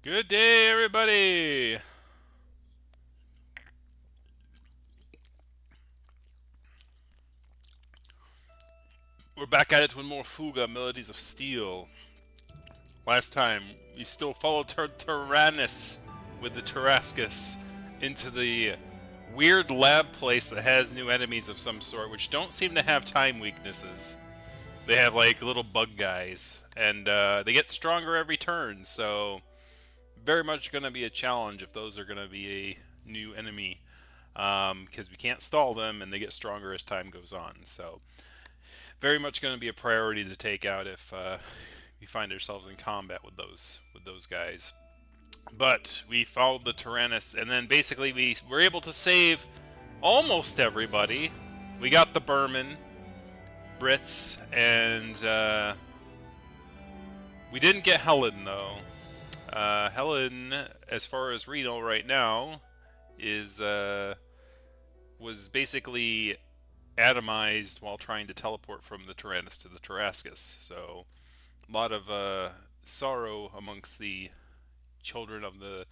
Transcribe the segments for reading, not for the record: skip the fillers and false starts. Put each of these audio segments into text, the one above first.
Good day, everybody! We're back at it with more Fuga, Melodies of Steel. Last time, we still followed Tyrannus with the Tarascus into the weird lab place that has new enemies of some sort, which don't seem to have time weaknesses. They have, like, little bug guys, and they get stronger every turn, so very much going to be a challenge if those are going to be a new enemy, because we can't stall them, and they get stronger as time goes on, so very much going to be a priority to take out if we find ourselves in combat with those guys. But we followed the Tyrannus, and then basically we were able to save almost everybody. We got the Bermin, Brits, and we didn't get Helen though. Helen, as far as we know right now, is was basically atomized while trying to teleport from the Tyrannus to the Tarascus. So a lot of sorrow amongst the children of the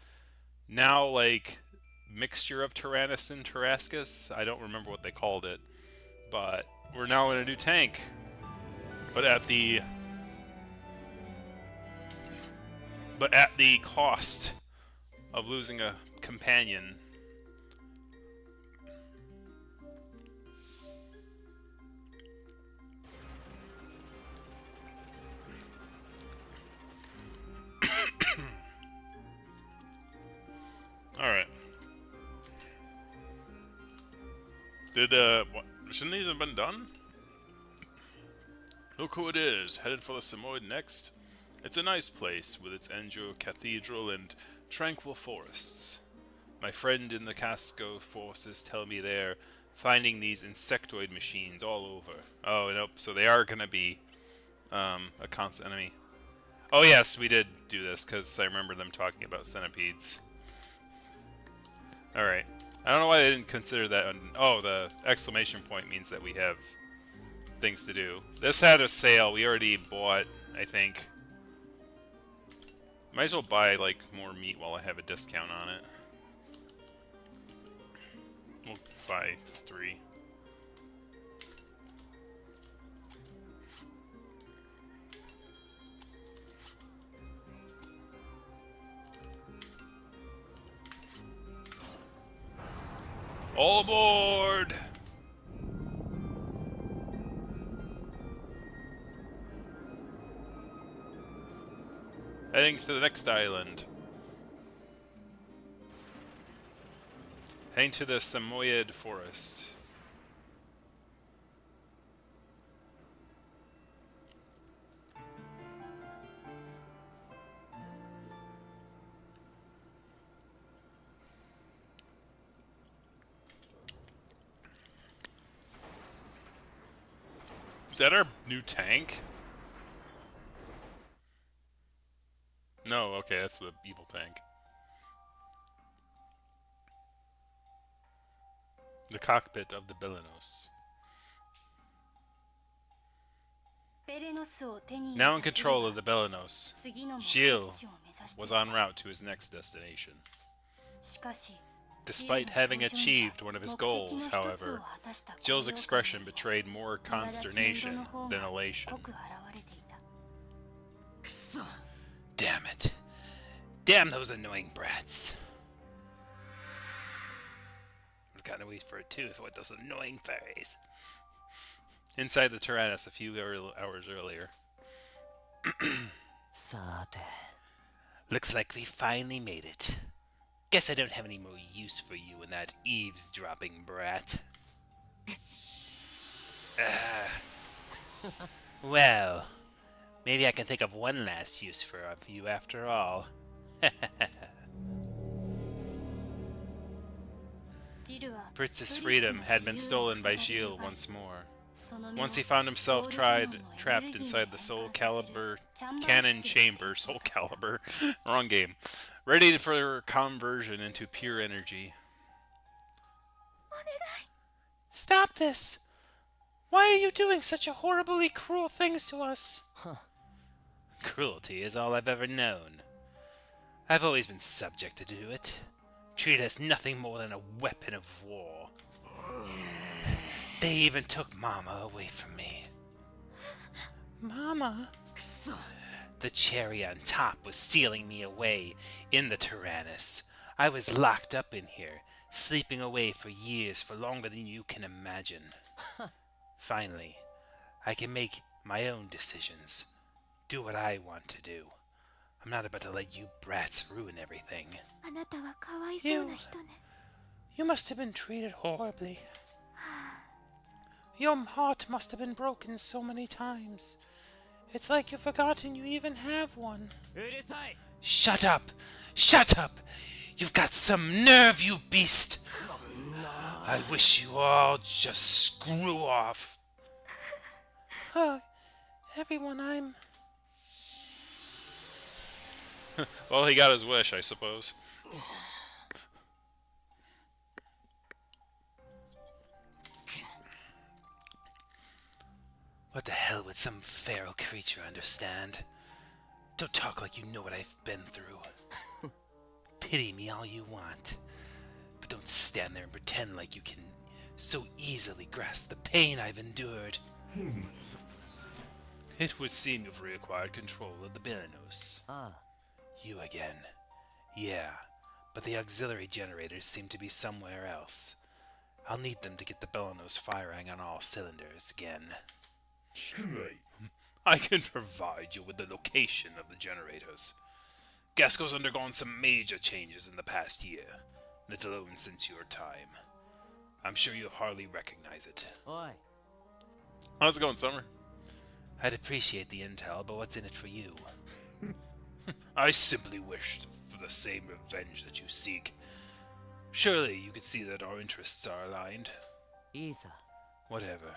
now like mixture of Tyrannus and Tarascus. I don't remember what they called it, but we're now in a new tank, but at the cost of losing a companion. All right. Shouldn't these have been done? Look who it is, headed for the Samoyed next. It's a nice place, with its Anjou cathedral and tranquil forests. My friend in the Casco forces tell me they're finding these insectoid machines all over. Oh, nope, so they are gonna be, a constant enemy. Oh yes, we did do this, because I remember them talking about centipedes. Alright. I don't know why I didn't consider that. Oh, the exclamation point means that we have things to do. This had a sale. We already bought, I think. Might as well buy, like, more meat while I have a discount on it. We'll buy 3. All aboard! Heading to the next island. Heading to the Samoyed forest. Is that our new tank? No, okay, that's the evil tank. The cockpit of the Belenos. Now in control of the Belenos, Gilles was en route to his next destination. Despite having achieved one of his goals, however, Jill's expression betrayed more consternation than elation. Damn it. Damn those annoying brats. Would've gotten away for it too if it were those annoying fairies. Inside the Tyrannus a few hours earlier. Looks like we finally made it. Guess I don't have any more use for you and that eavesdropping brat. Well, maybe I can think of one last use for you after all. Pritz's freedom had been stolen by Gilles once more. Once he found himself trapped inside the Soul Calibur cannon chamber, Soul Calibur, wrong game, ready for conversion into pure energy. Stop this! Why are you doing such horribly cruel things to us? Cruelty is all I've ever known. I've always been subjected to it. Treated as nothing more than a weapon of war. They even took Mama away from me. Mama? The cherry on top was stealing me away in the Tyrannus. I was locked up in here, sleeping away for years, for longer than you can imagine. Finally, I can make my own decisions. Do what I want to do. I'm not about to let you brats ruin everything. You must have been treated horribly. Your heart must have been broken so many times. It's like you've forgotten you even have one. Shut up! Shut up! You've got some nerve, you beast! I wish you all just screw off. Everyone, well, he got his wish, I suppose. What the hell would some feral creature understand? Don't talk like you know what I've been through. Pity me all you want, but don't stand there and pretend like you can so easily grasp the pain I've endured. It would seem you've reacquired control of the Bermin. You again. Yeah, but the auxiliary generators seem to be somewhere else. I'll need them to get the Bermin firing on all cylinders again. I can provide you with the location of the generators. Gasco's undergone some major changes in the past year, let alone since your time. I'm sure you'll hardly recognize it. Oi. How's it going, Summer? I'd appreciate the intel, but what's in it for you? I simply wished for the same revenge that you seek. Surely you could see that our interests are aligned. Isa. Whatever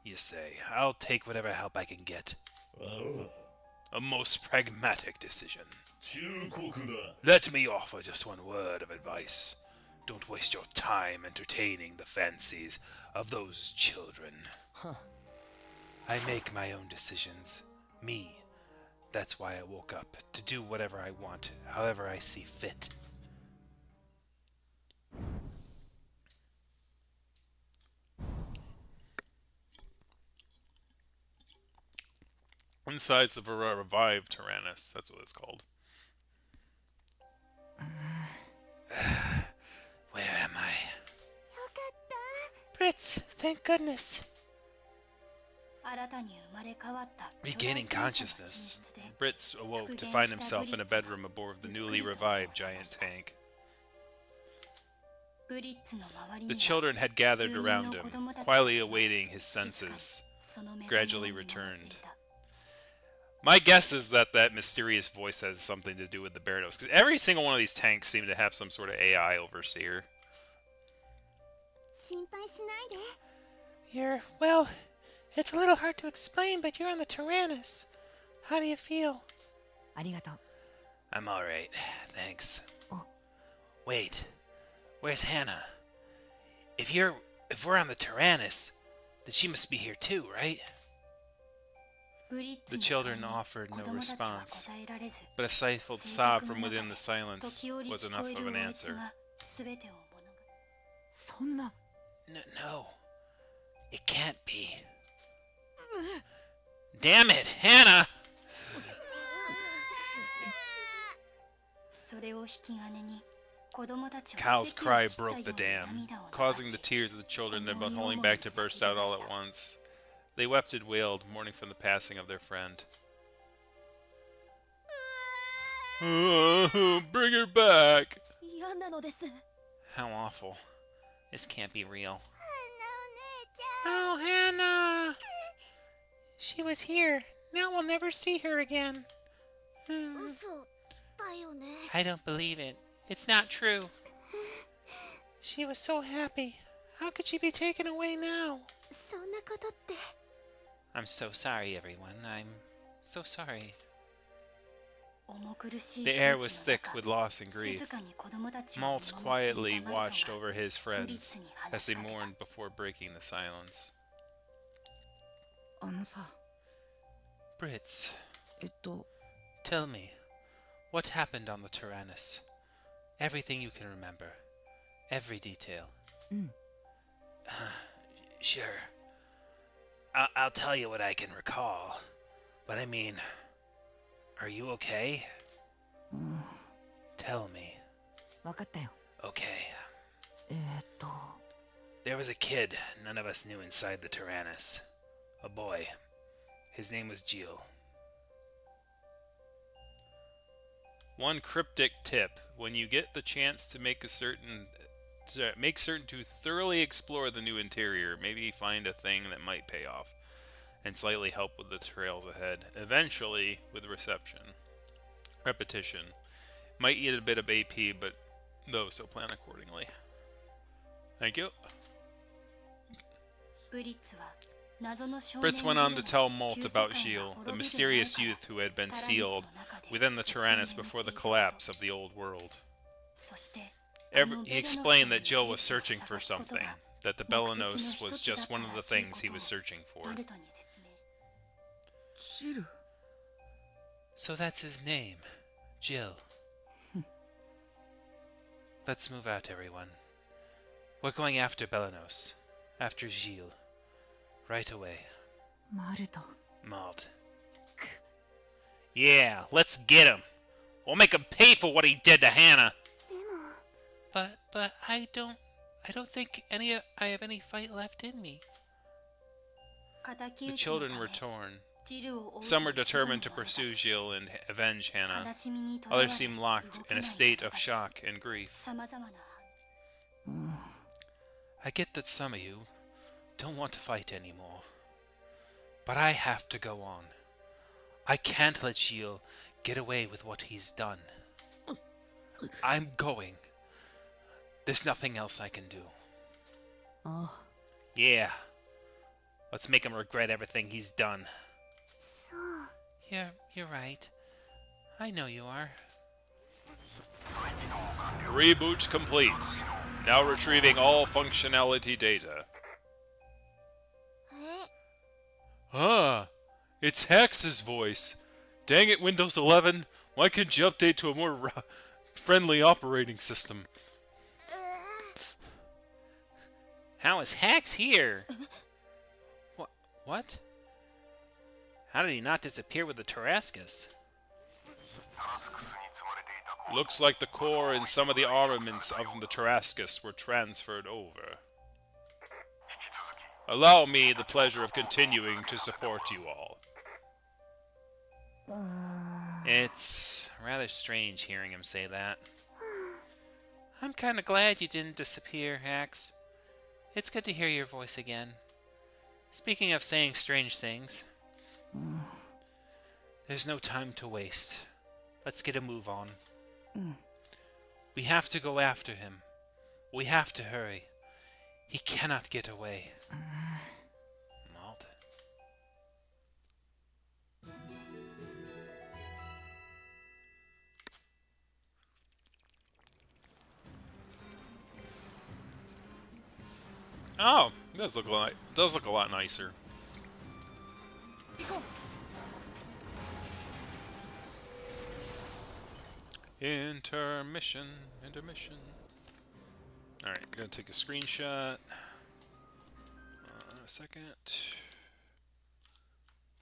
you say. I'll take whatever help I can get. A most pragmatic decision. Let me offer just one word of advice. Don't waste your time entertaining the fancies of those children. I make my own decisions. Me. That's why I woke up. To do whatever I want, however I see fit. Inside's the revived Tyrannus. That's what it's called. Where am I? Brits, thank goodness. Regaining consciousness, Brits awoke to find himself in a bedroom aboard the newly revived giant tank. The children had gathered around him, quietly awaiting his senses gradually returned. My guess is that that mysterious voice has something to do with the Bermin, because every single one of these tanks seem to have some sort of AI overseer. Well, it's a little hard to explain, but you're on the Tyrannus. How do you feel? I'm alright, thanks. Wait, where's Hannah? If we're on the Tyrannus, then she must be here too, right? The children offered no response, but a stifled sob from within the silence was enough of an answer. No, it can't be. Damn it, Hannah! Cal's cry broke the dam, causing the tears of the children they'd been holding back to burst out all at once. They wept and wailed, mourning for the passing of their friend. Bring her back! How awful. This can't be real. Oh, Hannah! She was here. Now we'll never see her again. I don't believe it. It's not true. She was so happy. How could she be taken away now? I'm so sorry, everyone. I'm so sorry. The air was thick with loss and grief. Malt quietly watched over his friends as they mourned before breaking the silence. Brits, tell me, What happened on the Tyrannus? Everything you can remember. Every detail. Sure. I'll tell you what I can recall. But I mean, are you okay? Tell me. わかったよ。 Okay. There was a kid none of us knew inside the Tyrannus. A boy. His name was Gilles. One cryptic tip: when you get the chance to make certain to thoroughly explore the new interior, maybe find a thing that might pay off, and slightly help with the trails ahead. Eventually, with repetition. Might eat a bit of AP, but though, so plan accordingly. Thank you. Fritz went on to tell Molt about Gilles, the mysterious youth who had been sealed within the Tyrannus before the collapse of the old world. He explained that Gilles was searching for something, that the Belanos was just one of the things he was searching for. So that's his name, Gilles. Let's move out, everyone. We're going after Belanos, after Gilles. Right away. Malt. Yeah, let's get him. We'll make him pay for what he did to Hannah. But I don't think I have any fight left in me. The children were torn. Some were determined to pursue Gilles and avenge Hannah. Others seemed locked in a state of shock and grief. I get that some of you don't want to fight anymore. But I have to go on. I can't let Gilles get away with what he's done. I'm going. There's nothing else I can do. Oh. Yeah. Let's make him regret everything he's done. You're right. I know you are. Reboot complete. Now retrieving all functionality data. It's Hex's voice. Dang it, Windows 11. Why couldn't you update to a more friendly operating system? How is Hex here? What? How did he not disappear with the Tarascus? Looks like the core and some of the armaments of the Tarascus were transferred over. Allow me the pleasure of continuing to support you all. It's rather strange hearing him say that. I'm kinda glad you didn't disappear, Hax. It's good to hear your voice again. Speaking of saying strange things, there's no time to waste. Let's get a move on. We have to go after him. We have to hurry. He cannot get away. Malt. Oh, it does look a lot nicer. Intermission. Alright, I'm gonna take a screenshot. A second.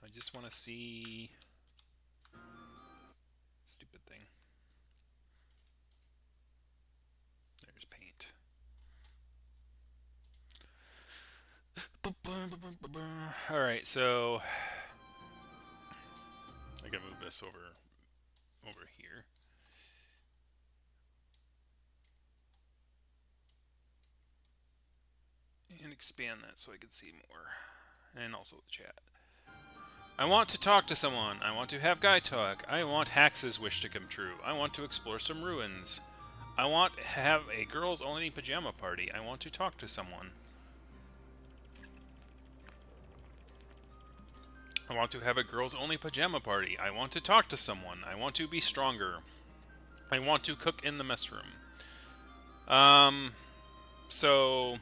I just want to see. Stupid thing. There's paint. Alright, so I can move this over here. And expand that so I can see more. And also the chat. I want to talk to someone. I want to have guy talk. I want Hax's wish to come true. I want to explore some ruins. I want to have a girls only pajama party. I want to talk to someone. I want to have a girls only pajama party. I want to talk to someone. I want to be stronger. I want to cook in the mess room. So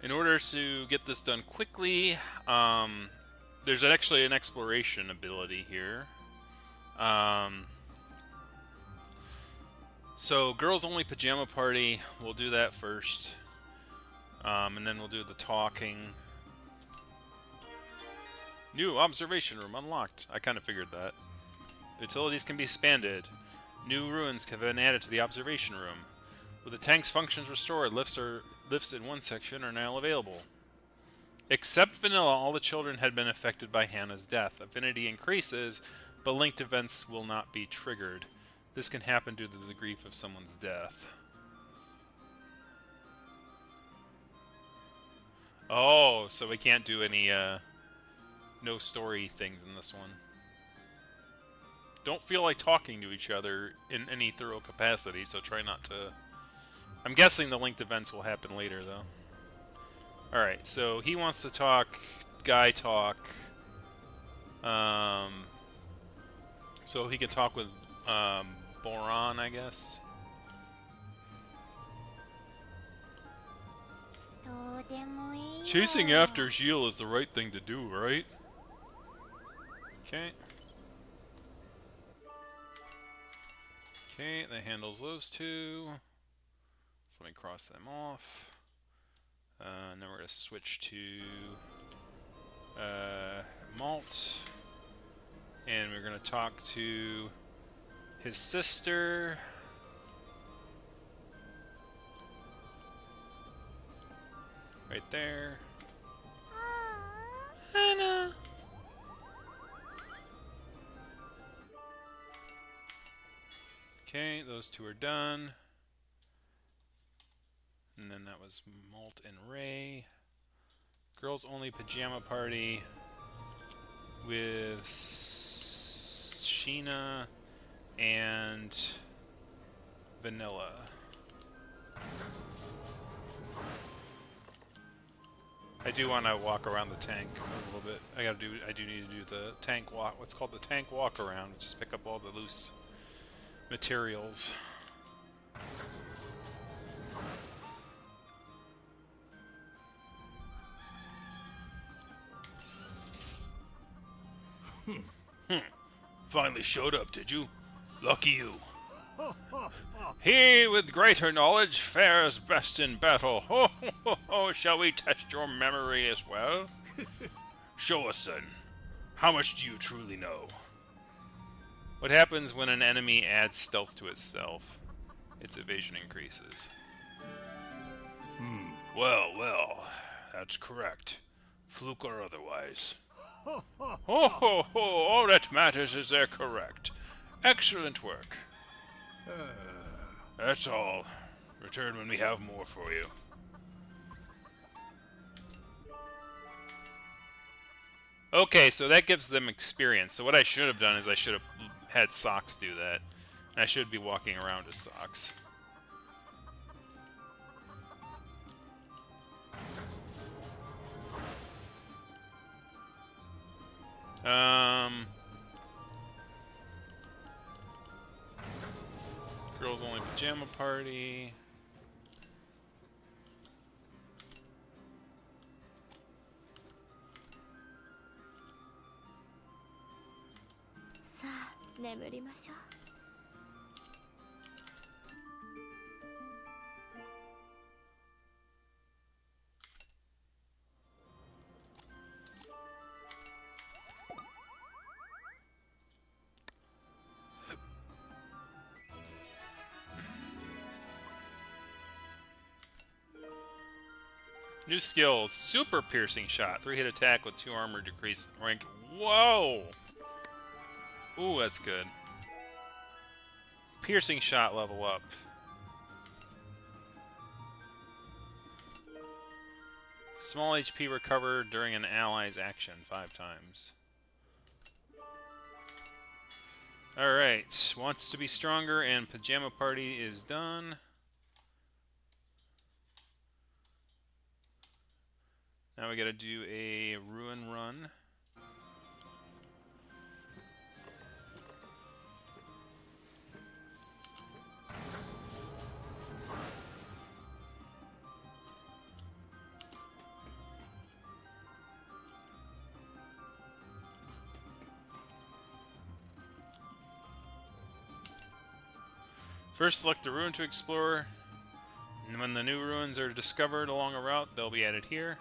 in order to get this done quickly, there's actually an exploration ability here. Um, so girls only pajama party. We'll do that first, and then we'll do the talking. New observation room unlocked. I kind of figured that. Utilities can be expanded. New ruins have been added to the observation room. With the tank's functions restored, lifts in one section are now available. Except Vanilla, all the children had been affected by Hannah's death. Affinity increases, but linked events will not be triggered. This can happen due to the grief of someone's death. Oh, so we can't do any no story things in this one. Don't feel like talking to each other in any thorough capacity, so try not to. I'm guessing the linked events will happen later, though. Alright, so he wants to talk, guy talk. So he can talk with Boron, I guess. Chasing after Gilles is the right thing to do, right? Okay. Okay, that handles those two. So let me cross them off. And then we're going to switch to Malt. And we're going to talk to his sister. Right there. Hannah. Okay, those two are done. And then that was Malt and Ray. Girls only pajama party with Sheena and Vanilla. I do want to walk around the tank a little bit. I do need to do the tank walk. What's called the tank walk around. Just pick up all the loose materials. Finally showed up, did you? Lucky you. He with greater knowledge fares best in battle. Ho, ho, ho, ho. Shall we test your memory as well? Show us then. How much do you truly know? What happens when an enemy adds stealth to itself? Its evasion increases. Well, that's correct. Fluke or otherwise. Ho, ho, ho! All that matters is they're correct. Excellent work. That's all. Return when we have more for you. Okay, so that gives them experience. So what I should have done is I should have had Socks do that. And I should be walking around as Socks. Girls only pajama party. New skill, super piercing shot. 3-hit attack with 2 armor, decrease rank. Whoa! Ooh, that's good. Piercing shot level up. Small HP recovered during an ally's action 5 times. Alright, wants to be stronger and pajama party is done. Now we gotta do a ruin run. First, select the ruin to explore. And when the new ruins are discovered along a route, they'll be added here.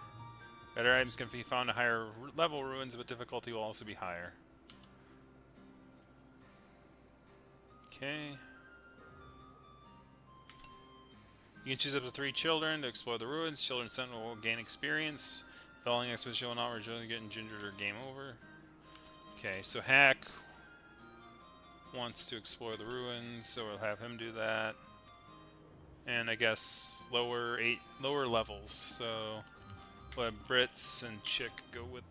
Better items can be found in higher level ruins, but difficulty will also be higher. Okay. You can choose up to 3 children to explore the ruins. Children sent will gain experience. Following expedition will not rejoin getting gingered or game over. Okay, so Hack wants to explore the ruins, so we'll have him do that. And I guess lower levels, so we'll have Brits and Chick go with.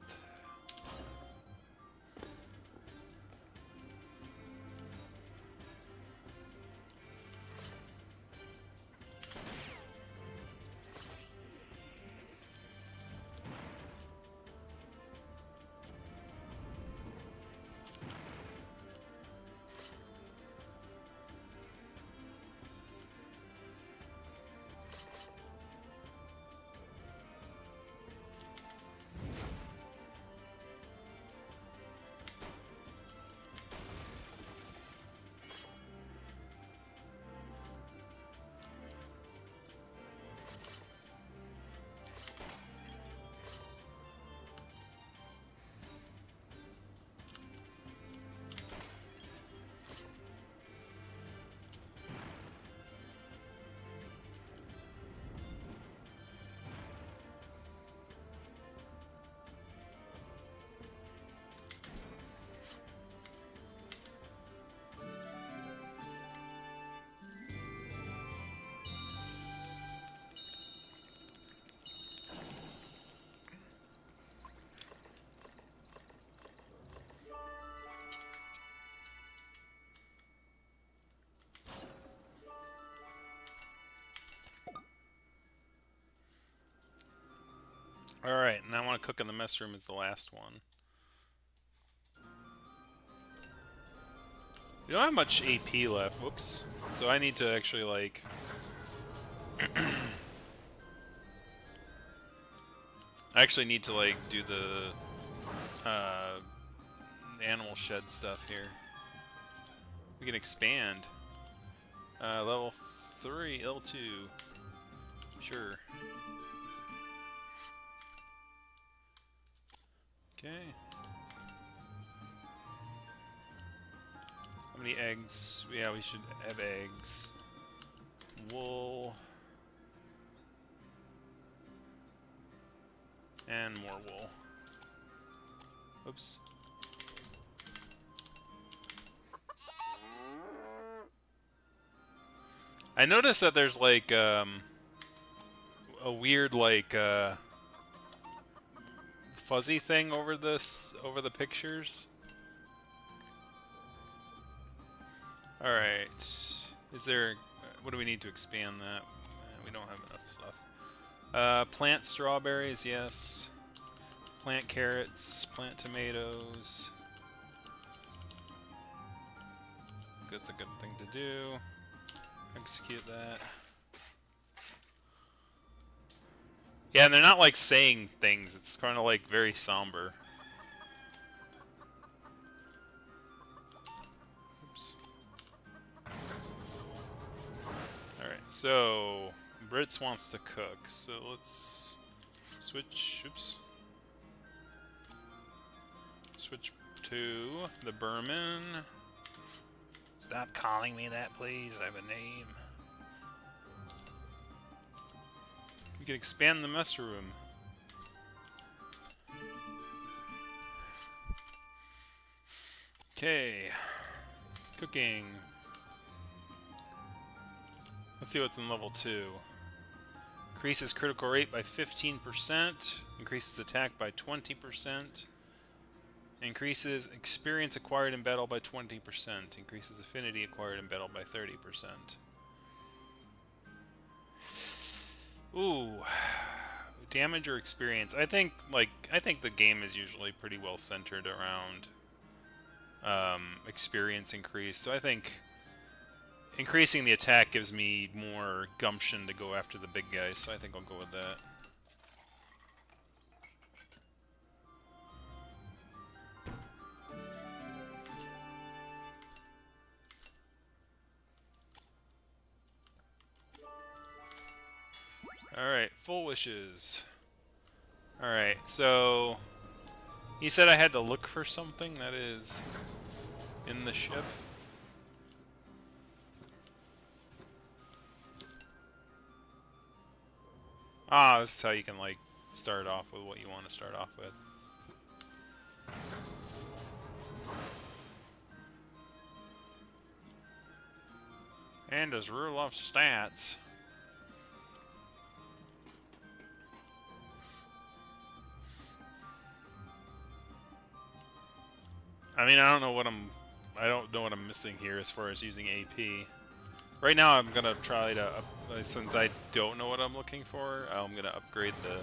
Alright, and I want to cook in the mess room as the last one. We don't have much AP left. Whoops. So I need to actually, like... I actually need to, like, do the animal shed stuff here. We can expand. Level 3, level 2. Sure. Okay. How many eggs? Yeah, we should have eggs. Wool. And more wool. Oops. I noticed that there's like a weird like fuzzy thing over the pictures. All right. Is there what do we need to expand that? We don't have enough stuff. Plant strawberries, yes. Plant carrots, plant tomatoes. That's a good thing to do. Execute that. Yeah, and they're not like saying things. It's kind of like very somber. Oops. Alright, so Brits wants to cook, so let's switch. Oops. Switch to the Bermin. Stop calling me that, please. I have a name. We can expand the mess room. Okay. Cooking. Let's see what's in level 2. Increases critical rate by 15%. Increases attack by 20%. Increases experience acquired in battle by 20%. Increases affinity acquired in battle by 30%. Ooh. Damage or experience? I think the game is usually pretty well centered around experience increase. So I think increasing the attack gives me more gumption to go after the big guys. So I think I'll go with that. Alright, full wishes. Alright, so... He said I had to look for something that is in the ship. Ah, this is how you can, like, start off with what you want to start off with. And his rule of stats. I mean, I don't know what I'm missing here as far as using AP. Right now, I'm gonna try to, since I don't know what I'm looking for, I'm gonna upgrade the.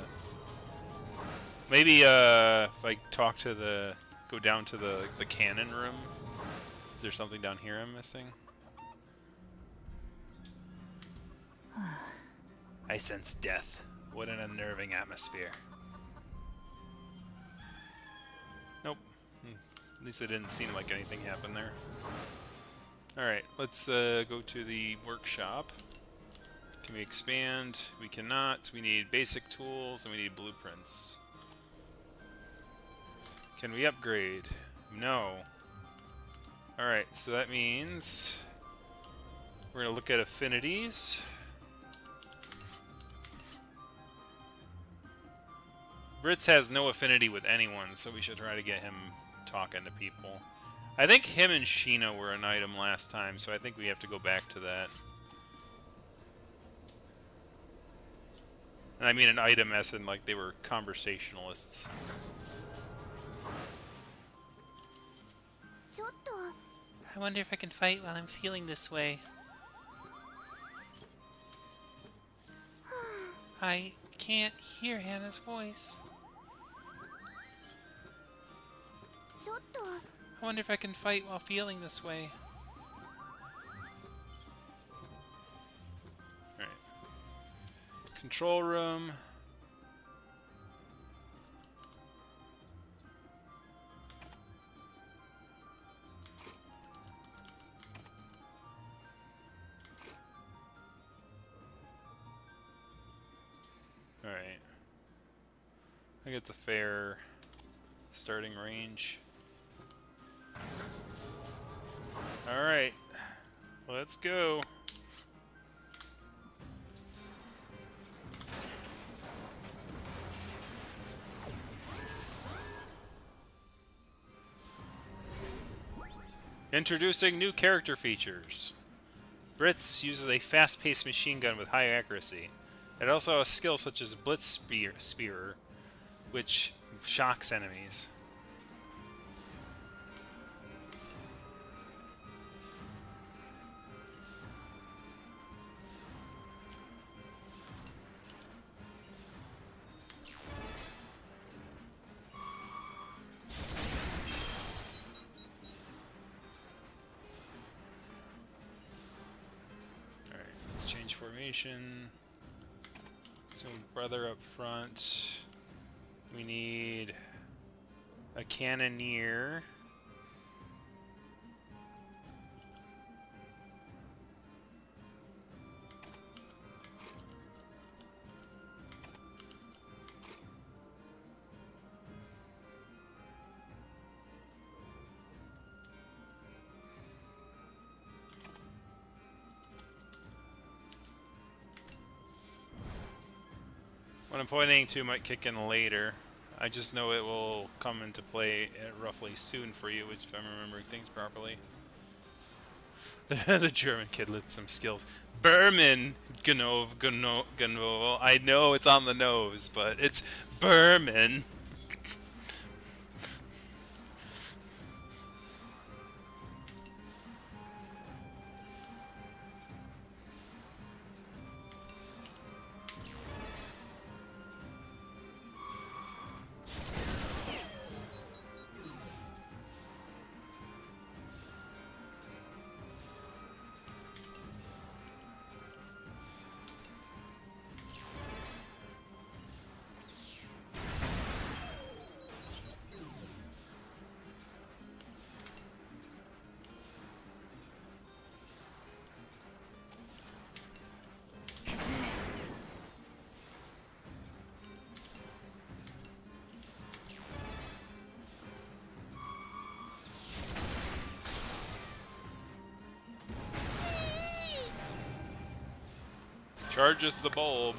Maybe if I talk to go down to the cannon room. Is there something down here I'm missing? I sense death. What an unnerving atmosphere. Nope. At least it didn't seem like anything happened there. Alright, let's go to the workshop. Can we expand? We cannot. We need basic tools and we need blueprints. Can we upgrade? No. Alright, so that means we're going to look at affinities. Brits has no affinity with anyone, so we should try to get him talking to people. I think him and Sheena were an item last time, so I think we have to go back to that. And I mean an item as in, like, they were conversationalists. I wonder if I can fight while I'm feeling this way. I can't hear Hannah's voice. I wonder if I can fight while feeling this way. Alright. Control room. Alright. I think it's a fair starting range. Alright. Let's go. Introducing new character features. Brits uses a fast-paced machine gun with high accuracy. It also has skills such as Blitz Spear, which shocks enemies. Alright, let's change formation. So brother up front. We need a cannoneer. What I'm pointing to might kick in later. I just know it will come into play roughly soon for you, which if I'm remembering things properly. The German kid lit some skills. Bermin! Ganov. I know it's on the nose, but it's Bermin. Charges the bulb.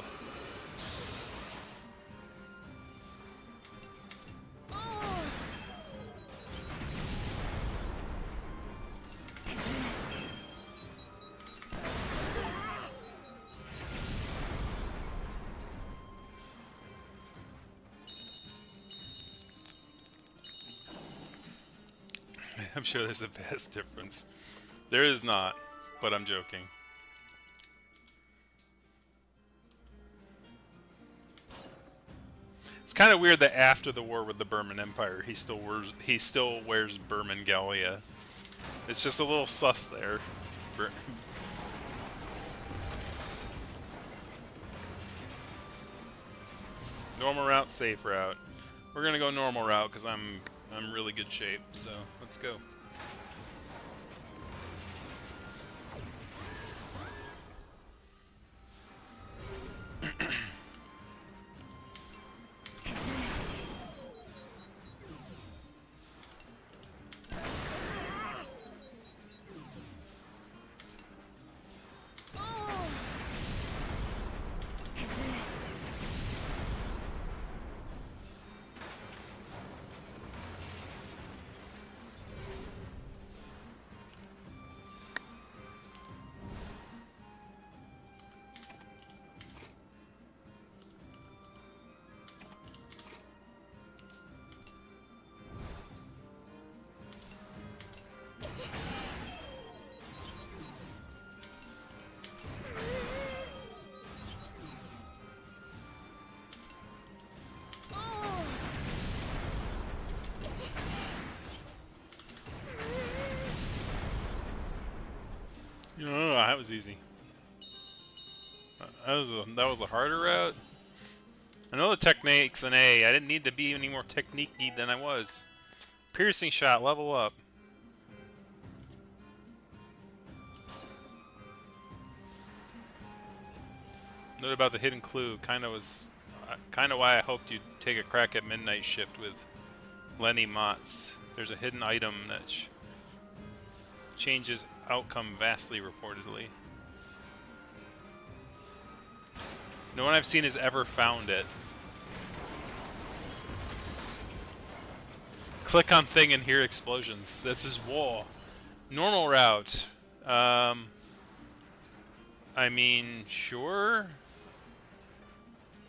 I'm sure there's a vast difference. There is not, but I'm joking. It's kind of weird that after the war with the Bermin Empire, he still wears Bermin Gallia. It's just a little sus there. Normal route, safe route. We're gonna go normal route because I'm really good shape. So let's go. Oh, that was easy. That was a harder route. I know the technique's an A. I didn't need to be any more technique-y than I was. Piercing shot, level up. Note about the hidden clue. Kind of why I hoped you'd take a crack at Midnight Shift with Lenny Motz. There's a hidden item that changes outcome vastly, reportedly. No one I've seen has ever found it. Click on thing and hear explosions. This is war. Normal route. I mean, sure.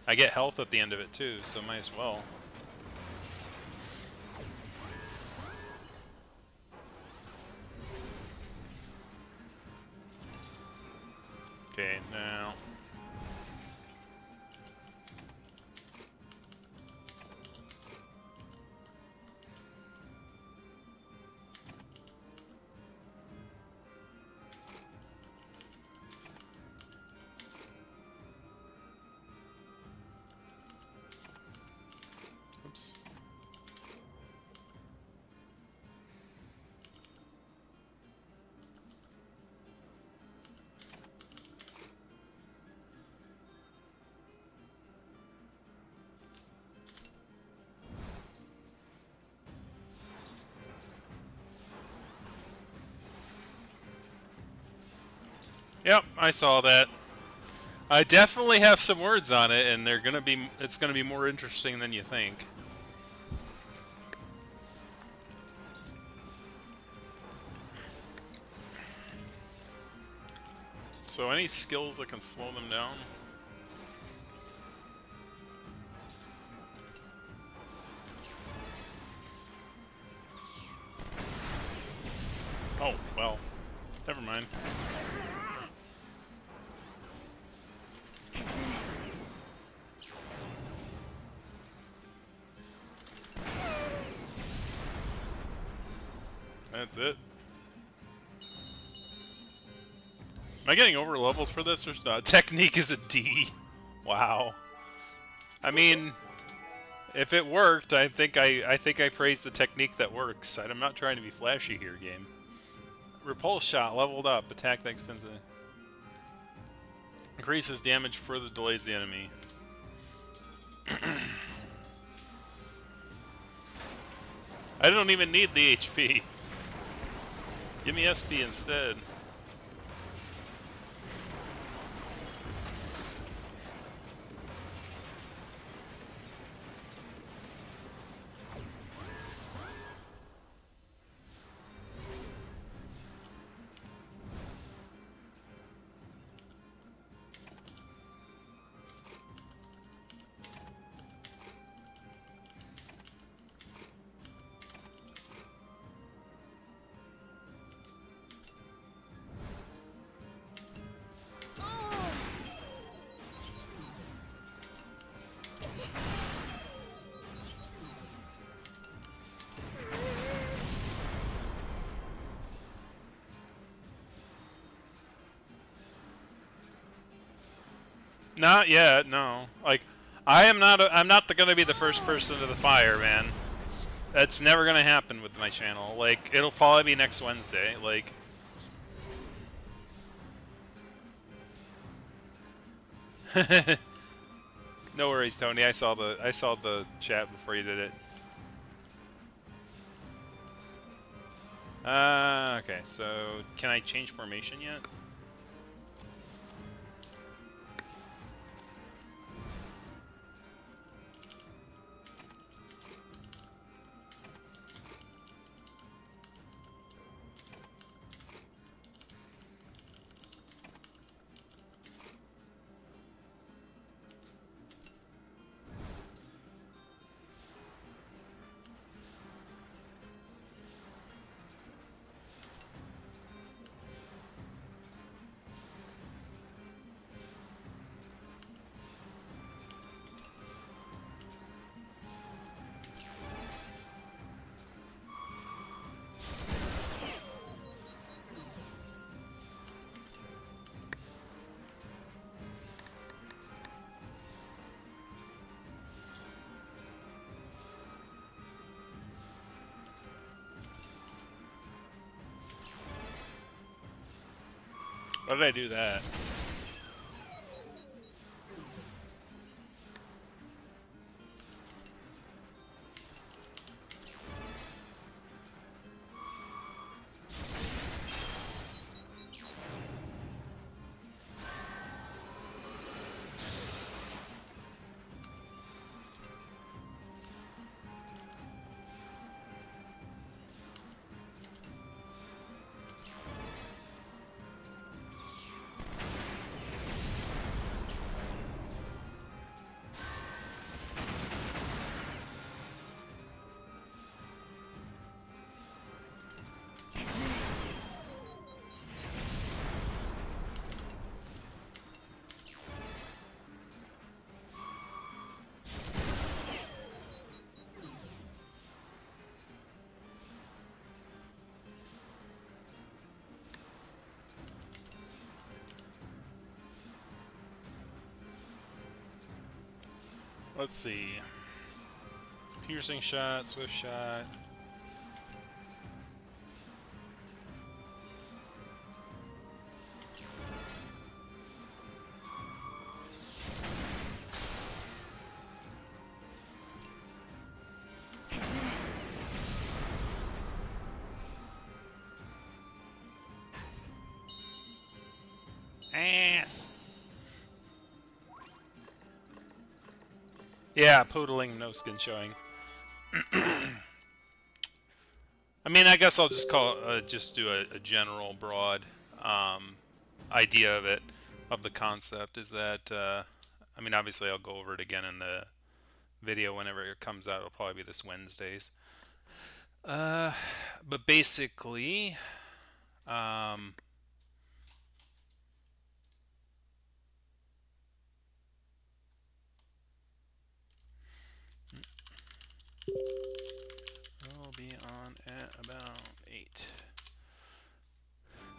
I get health at the end of it too, so might as well. Okay, now. Oops. Yep, I saw that. I definitely have some words on it, and it's gonna be more interesting than you think. So any skills that can slow them down? Oh, well, never mind. That's it. Am I getting over leveled for this or not? Technique is a D. Wow. I mean, if it worked, I think I praised the technique that works. I'm not trying to be flashy here, game. Repulse shot leveled up. Attack that extends increases damage, further delays the enemy. I don't even need the HP. Give me SP instead. Not yet, no. Like, I'm not gonna be the first person to the fire, man. That's never gonna happen with my channel. Like, it'll probably be next Wednesday. Like, no worries, Tony. I saw the chat before you did it. Okay. So, can I change formation yet? Why did I do that? Let's see. Piercing shot, swift shot. Ass. Yeah, poodling, no skin showing. I mean, I guess I'll just just do a general, broad idea of it, of the concept. Is that I mean, obviously, I'll go over it again in the video whenever it comes out. It'll probably be this Wednesdays. But basically, um, I'll be on at about 8.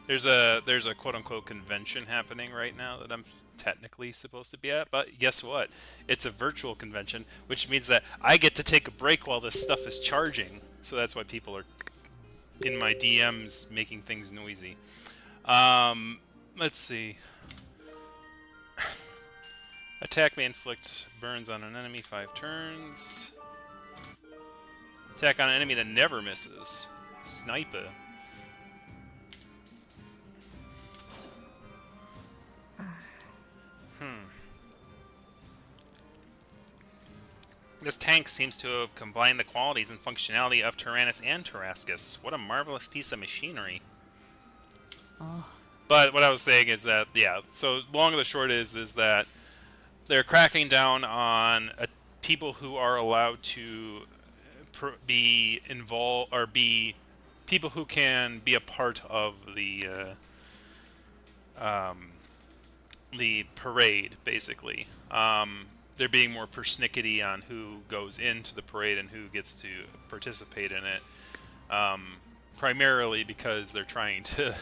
There's a quote unquote convention happening right now that I'm technically supposed to be at, but guess what? It's a virtual convention, which means that I get to take a break while this stuff is charging. So that's why people are in my DMs making things noisy. Let's see. Attack may inflict burns on an enemy 5 turns. Attack on an enemy that never misses. Sniper. This tank seems to have combined the qualities and functionality of Tyrannus and Tarrascus. What a marvelous piece of machinery. Oh. But what I was saying is that, yeah, so long and the short is that they're cracking down on people who are allowed to be involved, or be people who can be a part of the parade, basically. They're being more persnickety on who goes into the parade and who gets to participate in it. Primarily because they're trying to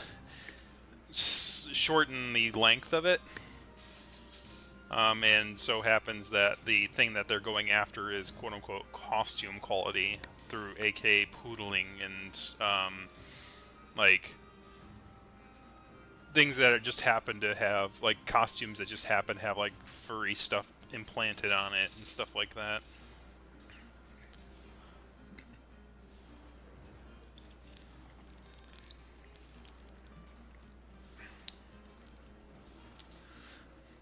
shorten the length of it. And so happens that the thing that they're going after is quote-unquote costume quality through AK poodling and like things that just happen to have like costumes that just happen to have like furry stuff implanted on it and stuff like that.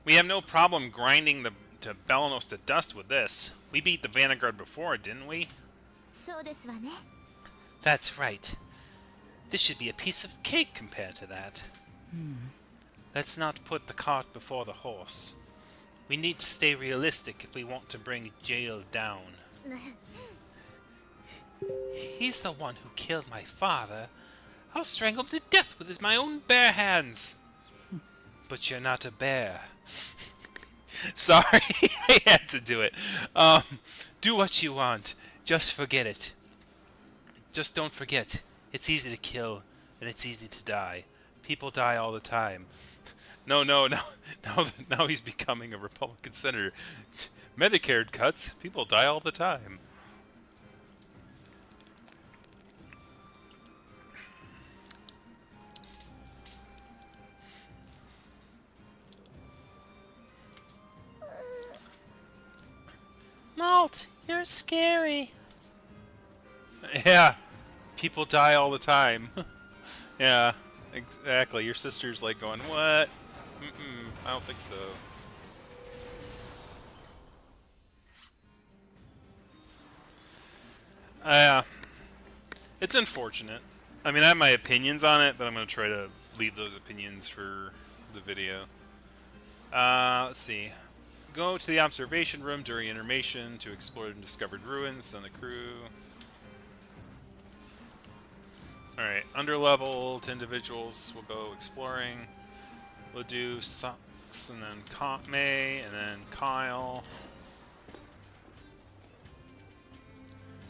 We have no problem grinding to Balanos to dust with this. We beat the Vanguard before, didn't we? そうですわね。 That's right. This should be a piece of cake compared to that. Let's not put the cart before the horse. We need to stay realistic if we want to bring Jail down. He's the one who killed my father. I'll strangle him to death with my own bare hands. But you're not a bear. Sorry, I had to do it. Do what you want. Just forget it. Just don't forget. It's easy to kill, and it's easy to die. People die all the time. No, now he's becoming a Republican senator. Medicare cuts. People die all the time. Malt, you're scary. Yeah, people die all the time. Yeah, exactly. Your sister's like going, what? I don't think so. It's unfortunate. I mean, I have my opinions on it, but I'm going to try to leave those opinions for the video. Let's see. Go to the observation room during intermission to explore the discovered ruins on the crew. Alright, underleveled individuals will go exploring. We'll do Sux and then May and then Kyle.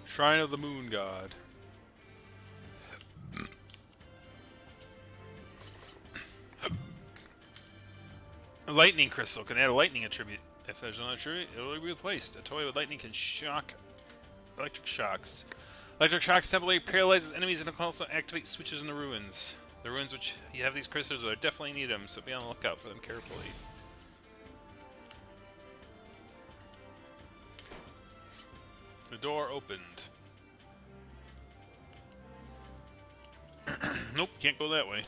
Shrine of the Moon God. A lightning crystal can add a lightning attribute. If there's another attribute, it will be replaced. A toy with lightning can shock electric shocks. Electric shocks temporarily paralyzes enemies and can also activate switches in the ruins. The ruins which you have these crystals are definitely need them, so be on the lookout for them carefully. The door opened. Nope, can't go that way.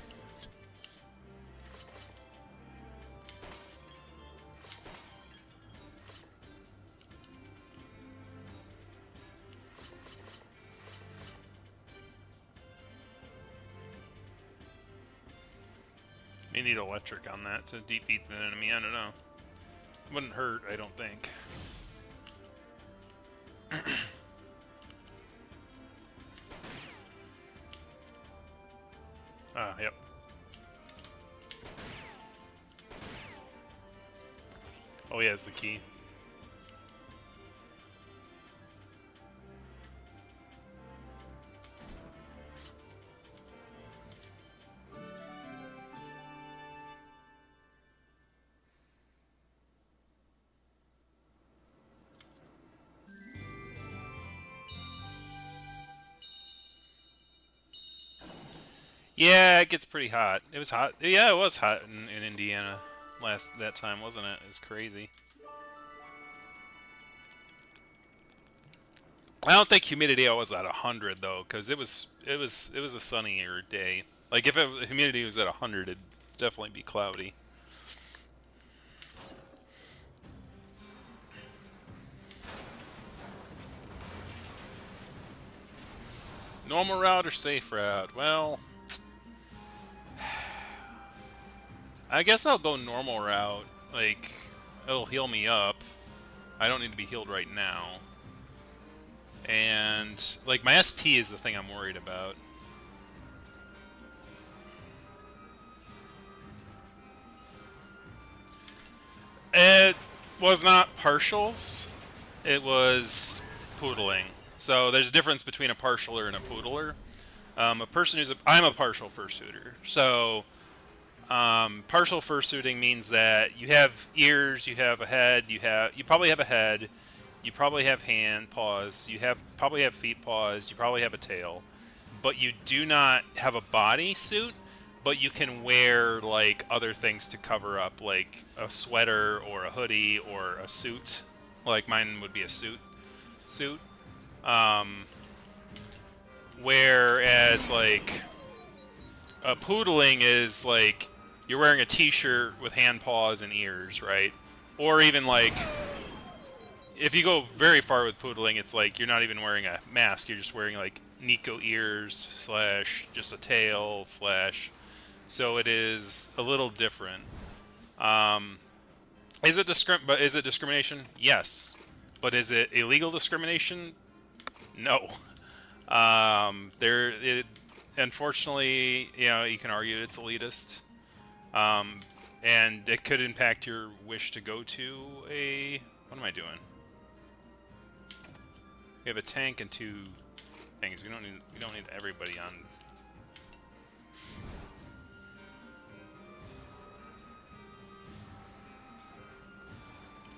May need electric on that to defeat the enemy, I don't know. Wouldn't hurt, I don't think. Yep. Oh, he has the key. Yeah, it gets pretty hot. It was hot. Yeah, it was hot in Indiana that time, wasn't it? It was crazy. I don't think humidity was at 100 though, because it was a sunnier day. Like if humidity was at 100, it'd definitely be cloudy. Normal route or safe route? Well, I guess I'll go normal route. Like, it'll heal me up. I don't need to be healed right now. And, like, my SP is the thing I'm worried about. It was not partials. It was poodling. So there's a difference between a partialer and a poodler. A person who's I'm a partial fursuiter. So Partial fursuiting means that you have ears, you have a head, you probably have a head, you probably have hand paws, probably have feet paws, you probably have a tail, but you do not have a body suit. But you can wear like other things to cover up, like a sweater or a hoodie or a suit. Like mine would be a suit. Whereas like a poodling is like you're wearing a t-shirt with hand paws and ears, right? Or even like if you go very far with poodling, it's like you're not even wearing a mask. You're just wearing like Nico ears / just a tail / so it is a little different. Is it discrimination? Yes. But is it illegal discrimination? No. Unfortunately, you know, you can argue it's elitist. And it could impact your wish to go to a... What am I doing? We have a tank and 2 things. We don't need everybody on.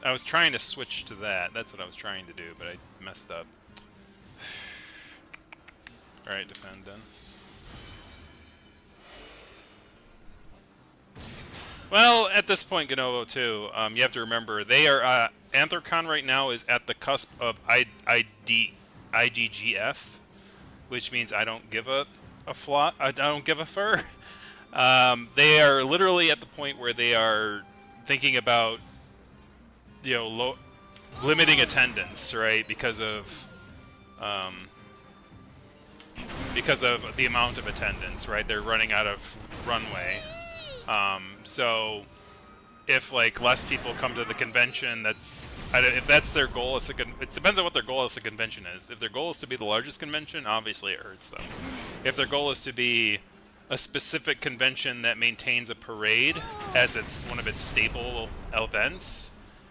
I was trying to switch to that. That's what I was trying to do, but I messed up. Alright, defend then. Well, at this point, Ganovo too, you have to remember, they are, Anthrocon right now is at the cusp of IGGF, which means I don't give a I don't give a fur. They are literally at the point where they are thinking about, you know, limiting attendance, right? Because of the amount of attendance, right? They're running out of runway. So if like less people come to the convention, if that's their goal, it depends on what their goal as a convention is. If their goal is to be the largest convention, obviously it hurts them. If their goal is to be a specific convention that maintains a parade as one of its staple events,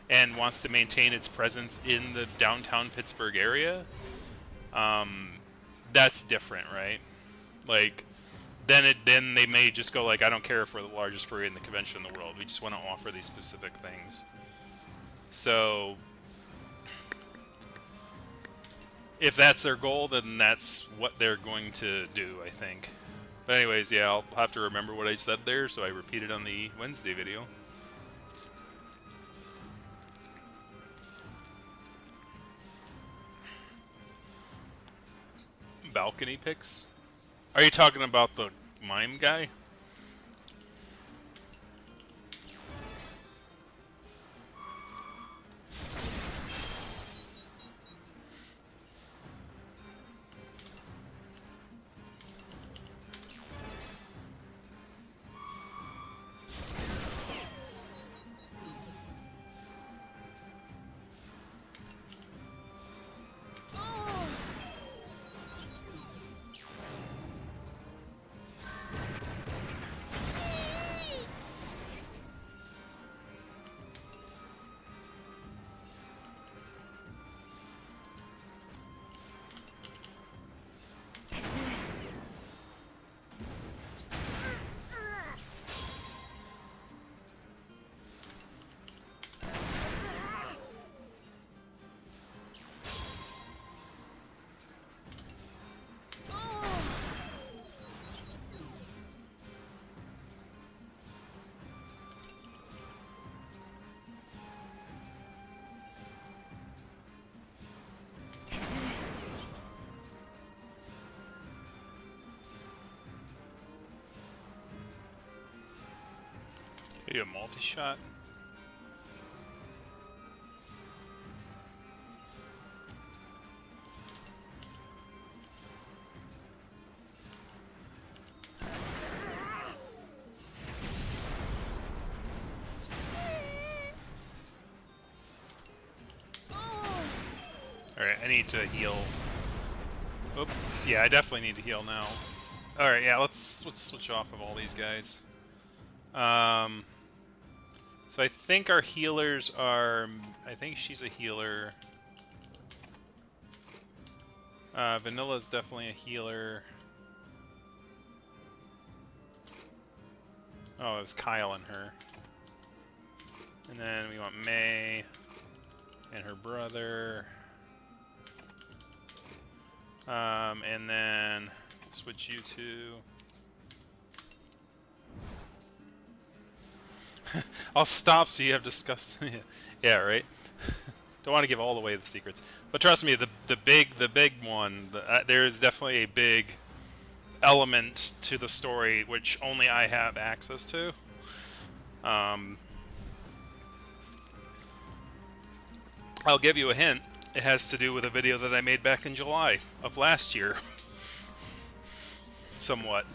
and wants to maintain its presence in the downtown Pittsburgh area, that's different, right? Like, then they may just go like, I don't care if we're the largest parade in the convention in the world. We just want to offer these specific things. So, if that's their goal, then that's what they're going to do, I think. But anyways, yeah, I'll have to remember what I said there, so I repeat it on the Wednesday video. Balcony pics? Are you talking about the mime guy? Maybe a multi-shot? Alright, I need to heal. Oop. Yeah, I definitely need to heal now. Alright, yeah, let's switch off of all these guys. So I think our healers are... I think she's a healer. Vanilla's definitely a healer. Oh, it was Kyle and her. And then we want May and her brother. And then switch you two. I'll stop so you have discuss. Yeah, right. Don't want to give all away the secrets, but trust me, the big one. There's definitely a big element to the story which only I have access to. I'll give you a hint. It has to do with a video that I made back in July of last year. Somewhat.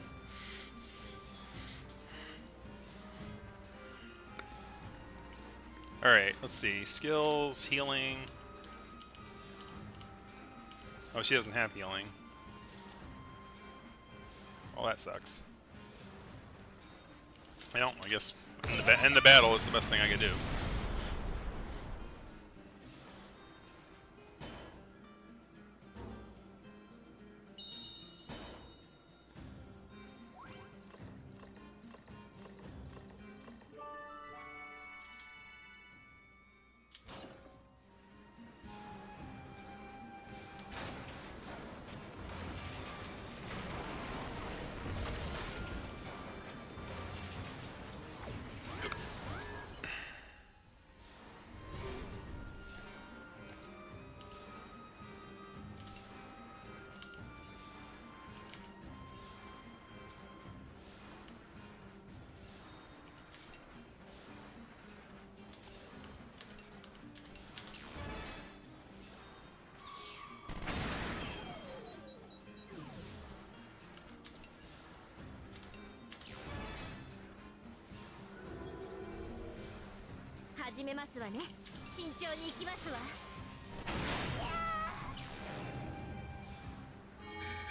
Alright, let's see. Skills, healing. Oh, she doesn't have healing. Well, that sucks. Well, I guess end the battle is the best thing I can do.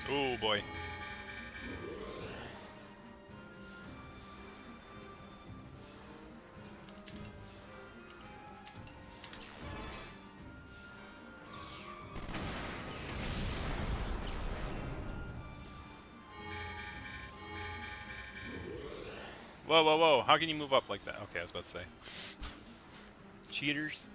Oh boy. Whoa, whoa, whoa. How can you move up like that? Okay, I was about to say. Cheaters.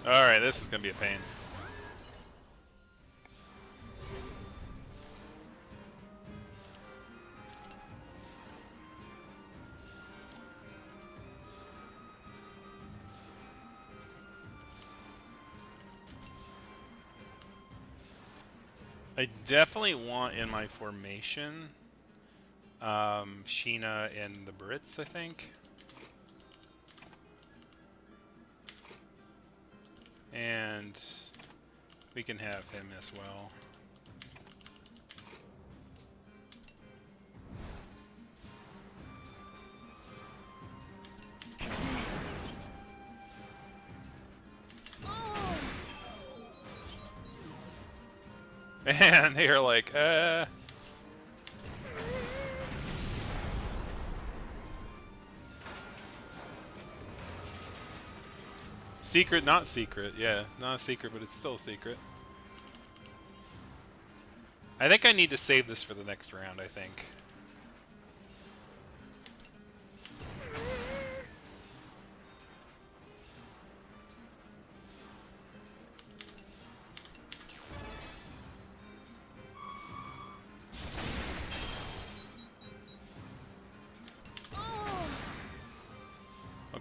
Alright, this is gonna be a pain. I definitely want in my formation Sheena and the Brits, I think. And we can have him as well. And they're like, Secret, not secret. Yeah, not a secret, but it's still a secret. I think I need to save this for the next round, I think.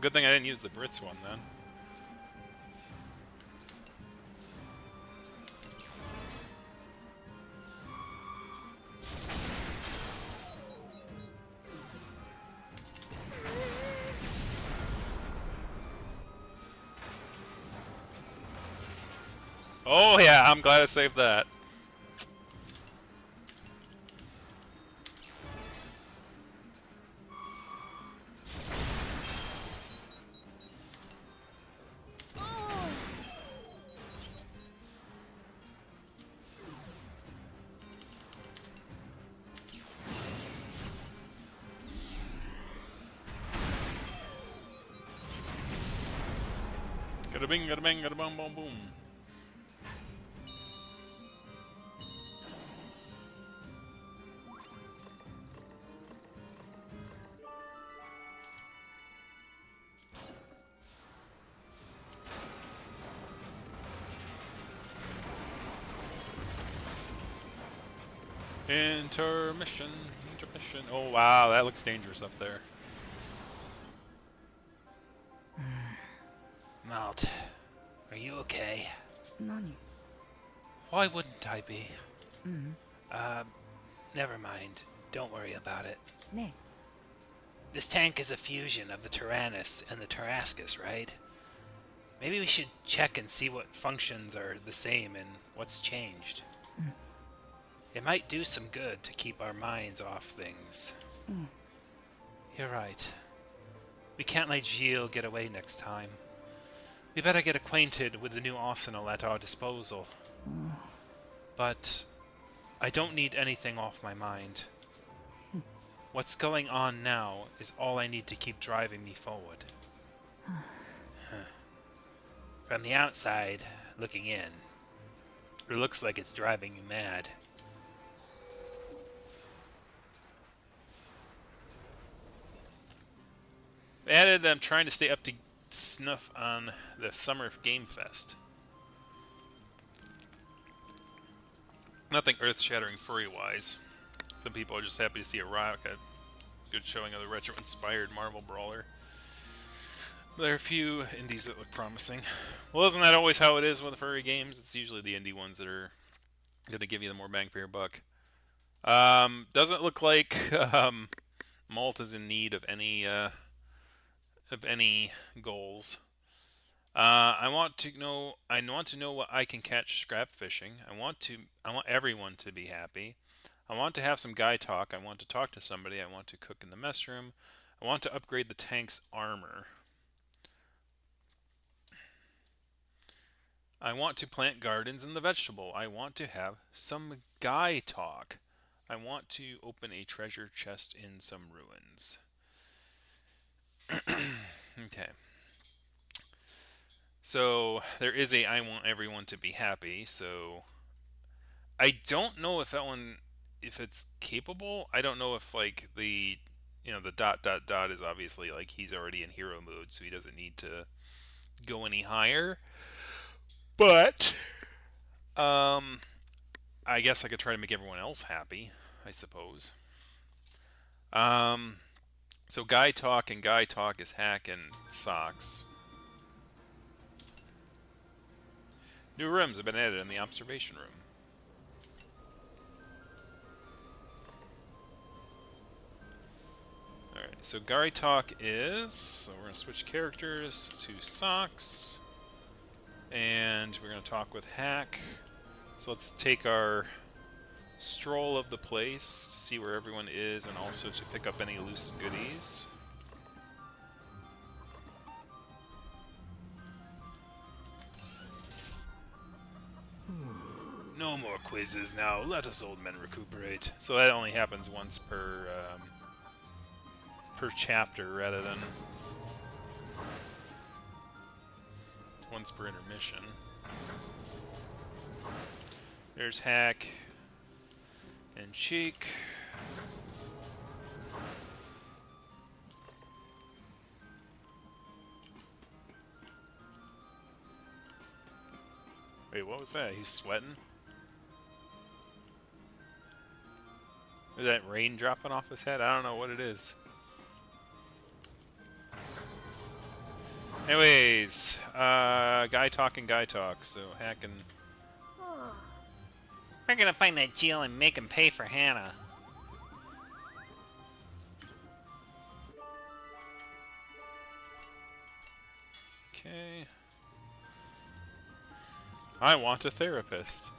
good thing I didn't use the Brits one then. Oh yeah, I'm glad I saved that. Gada bing, gada bang, gada boom, boom, boom. Intermission, intermission. Oh wow, that looks dangerous up there. Malt, are you okay? 何 Why wouldn't I be? Never mind. Don't worry about it. ね This tank is a fusion of the Tyrannus and the Tarascus, right? Maybe we should check and see what functions are the same and what's changed. It might do some good to keep our minds off things. You're right. We can't let Gilles get away next time. We better get acquainted with the new arsenal at our disposal. But I don't need anything off my mind. What's going on now is all I need to keep driving me forward. From the outside, looking in, it looks like it's driving you mad. Added that I'm trying to stay up to snuff on the Summer Game Fest. Nothing earth-shattering furry-wise. Some people are just happy to see a good showing of the retro-inspired Marvel brawler. There are a few indies that look promising. Well, isn't that always how it is with furry games? It's usually the indie ones that are going to give you the more bang for your buck. Doesn't look like Malt is in need of any goals. I want to know what I can catch scrap fishing. I want everyone to be happy. I want to have some guy talk. I want to talk to somebody. I want to cook in the mess room. I want to upgrade the tank's armor. I want to plant gardens in the vegetable. I want to have some guy talk. I want to open a treasure chest in some ruins. Okay. So there is a I want everyone to be happy. So I don't know if that one, if it's capable. I don't know if like the the ... is obviously like he's already in hero mode, so he doesn't need to go any higher. But I guess I could try to make everyone else happy, I suppose. So guy talk is hack and socks. New rooms have been added in the observation room. Alright, so Gary Talk is... So we're going to switch characters to Socks. And we're going to talk with Hack. So let's take our stroll of the place to see where everyone is and also to pick up any loose goodies. No more quizzes now. Let us old men recuperate. So that only happens once per chapter rather than once per intermission. There's Hack and Cheek. Wait, what was that? He's sweating? Is that rain dropping off his head? I don't know what it is. Anyways, guy talk and guy talk, so hacking. We're gonna find that Jill and make him pay for Hannah. Okay. I want a therapist.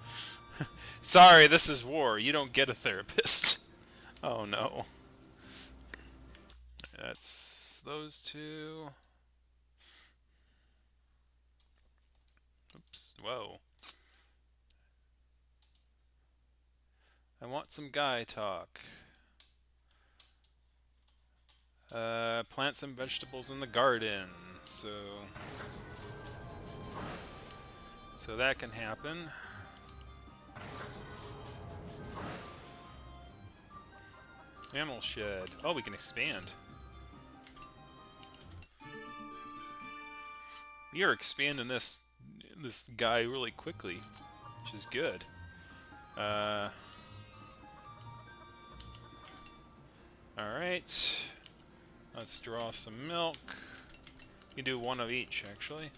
Sorry, this is war. You don't get a therapist. Oh no. That's those two. Oops. Whoa. I want some guy talk. Plant some vegetables in the garden. So that can happen. Animal shed. Oh, we can expand. We are expanding this guy really quickly, which is good. Alright. Let's draw some milk. We can do one of each, actually.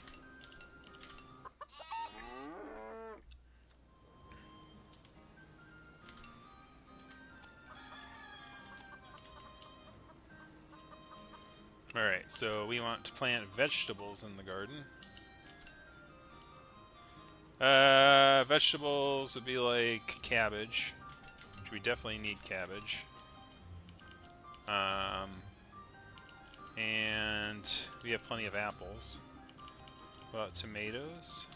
Alright, so we want to plant vegetables in the garden. Vegetables would be like cabbage, which we definitely need cabbage. And we have plenty of apples. What about tomatoes?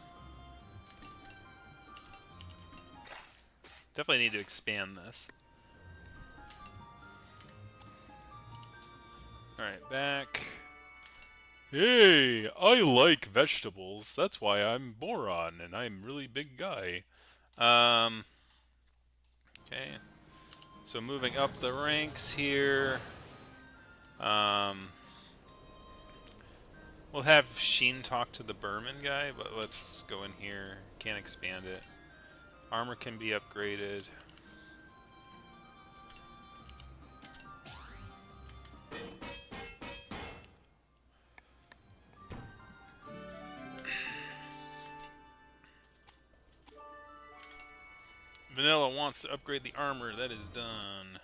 Definitely need to expand this. Alright, back. Hey, I like vegetables. That's why I'm Boron, and I'm a really big guy. Okay. So moving up the ranks here. We'll have Sheen talk to the Bermin guy, but let's go in here. Can't expand it. Armor can be upgraded. Vanilla wants to upgrade the armor. That is done.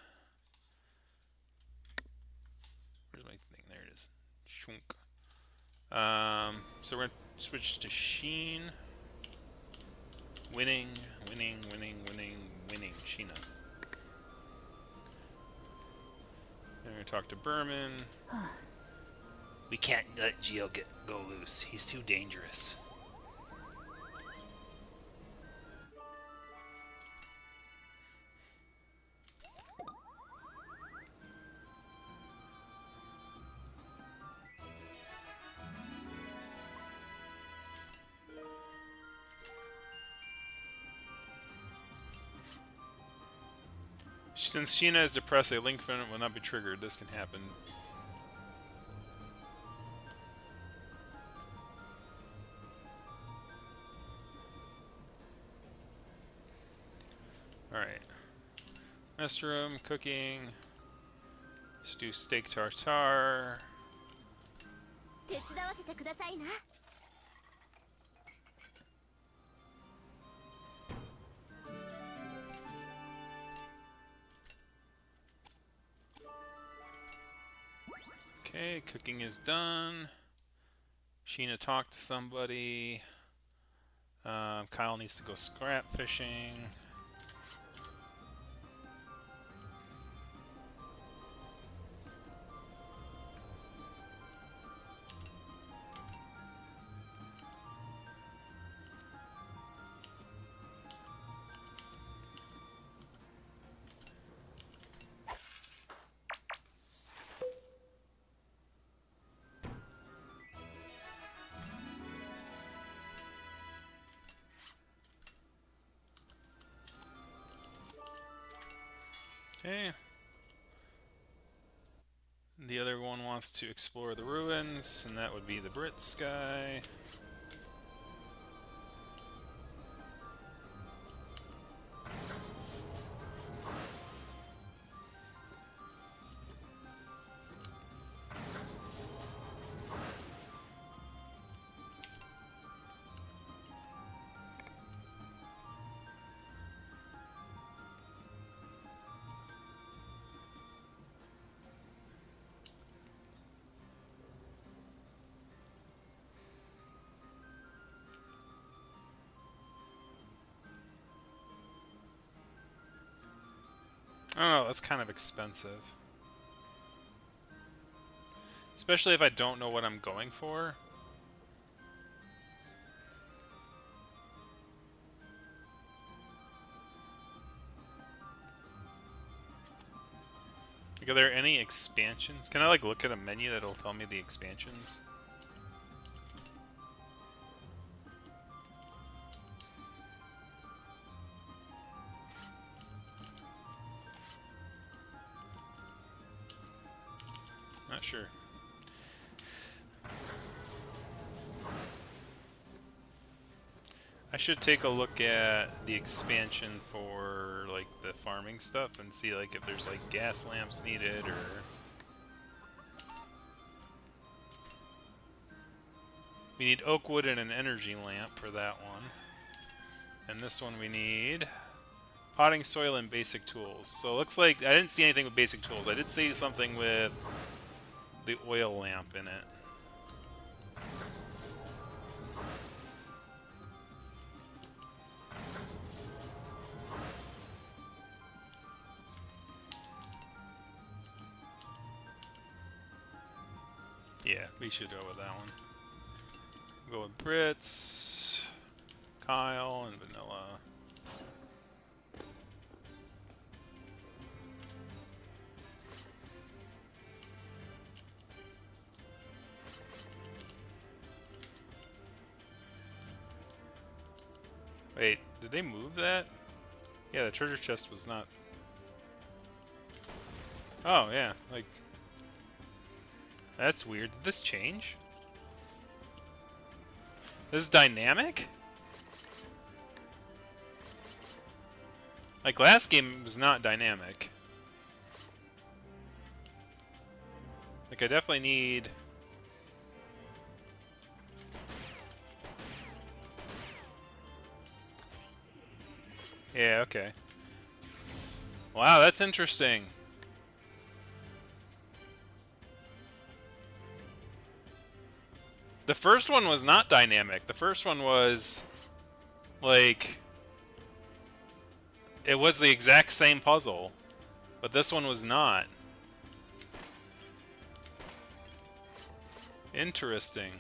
Where's my thing? There it is. Shunk. So we're going to switch to Sheen. Winning, winning, winning, winning, winning. Sheena. And we're going to talk to Bermin. We can't let Geo go loose. He's too dangerous. Since Sheena is depressed, a link event will not be triggered. This can happen. Alright. Mess room, cooking. Let's do steak tartare. 手伝わせてくださいな。Okay, cooking is done. Sheena talked to somebody. Kyle needs to go scrap fishing. Okay. The other one wants to explore the ruins, and that would be the Brits guy. I don't know, that's kind of expensive. Especially if I don't know what I'm going for. Like, are there any expansions? Can I, like, look at a menu that'll tell me the expansions? Not sure. I should take a look at the expansion for, like, the farming stuff and see, like, if there's, like, gas lamps needed or... We need oak wood and an energy lamp for that one. And this one we need potting soil and basic tools. So it looks like I didn't see anything with basic tools. I did see something with the oil lamp in it. Yeah, we should go with that one. We'll go with Brits, Kyle, and Vanilla. Wait, did they move that? Yeah, the treasure chest was not... Oh, yeah, like... That's weird. Did this change? This is dynamic? Like, last game was not dynamic. Like, I definitely need... Yeah, okay. Wow, that's interesting. The first one was not dynamic. The first one was, like... It was the exact same puzzle. But this one was not. Interesting.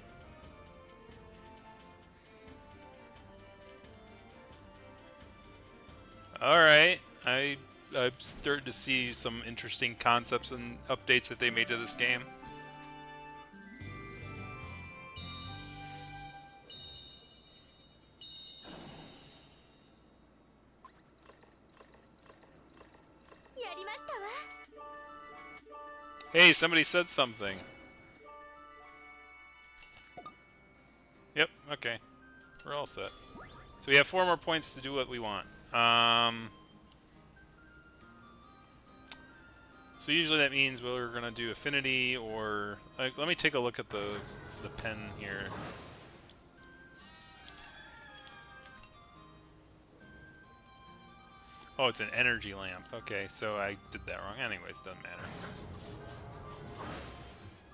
Alright. I'm starting to see some interesting concepts and updates that they made to this game. Hey, somebody said something. Yep, okay. We're all set. So we have 4 more points to do what we want. So usually that means we're gonna do affinity or... Like, let me take a look at the pen here. Oh, it's an energy lamp. Okay, so I did that wrong. Anyways, doesn't matter.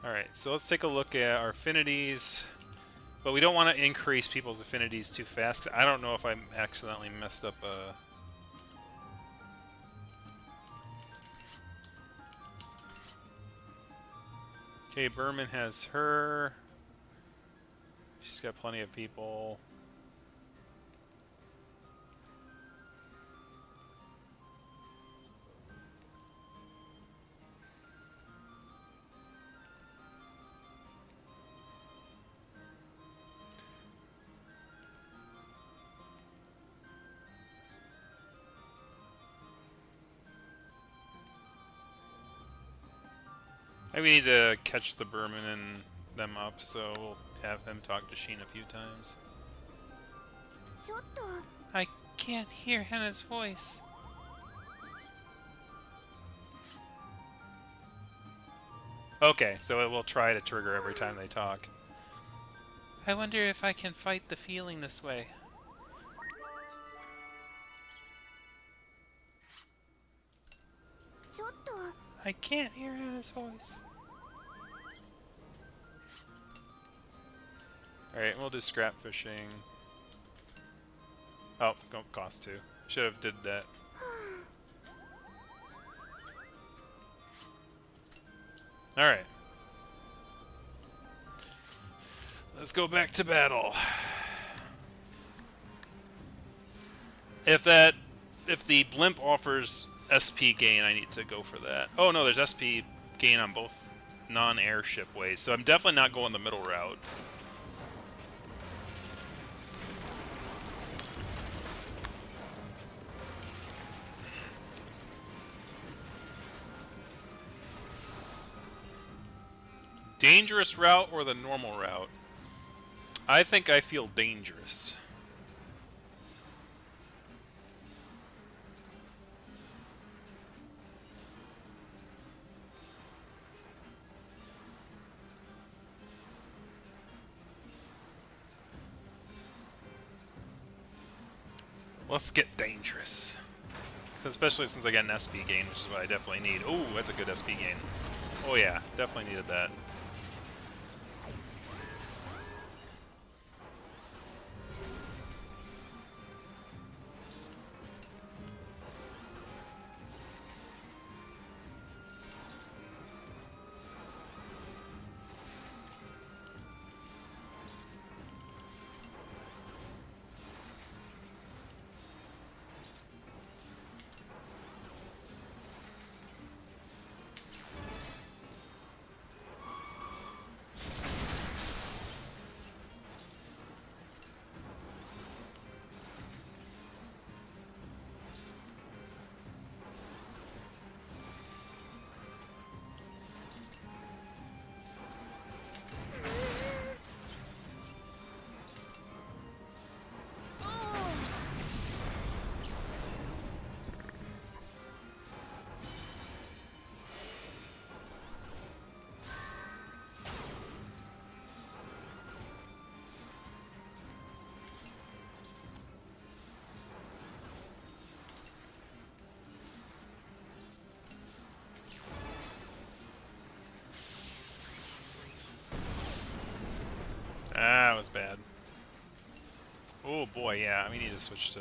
Alright, so let's take a look at our affinities. But we don't want to increase people's affinities too fast. I don't know if I accidentally messed up a... Okay, Bermin has her. She's got plenty of people. We need to catch the Bermin and them up, so we'll have them talk to Sheen a few times. I can't hear Hannah's voice. Okay, so it will try to trigger every time they talk. I wonder if I can fight the feeling this way. I can't hear Hannah's voice. Alright, we'll do scrap fishing. Oh, don't cost 2. Should have did that. Alright. Let's go back to battle. If the blimp offers SP gain, I need to go for that. Oh no, there's SP gain on both non-airship ways, so I'm definitely not going the middle route. Dangerous route or the normal route? I think I feel dangerous. Let's get dangerous. Especially since I got an SP gain, which is what I definitely need. Oh, that's a good SP gain. Oh yeah, definitely needed that. Ah, that was bad. Oh boy, yeah, we need to switch to...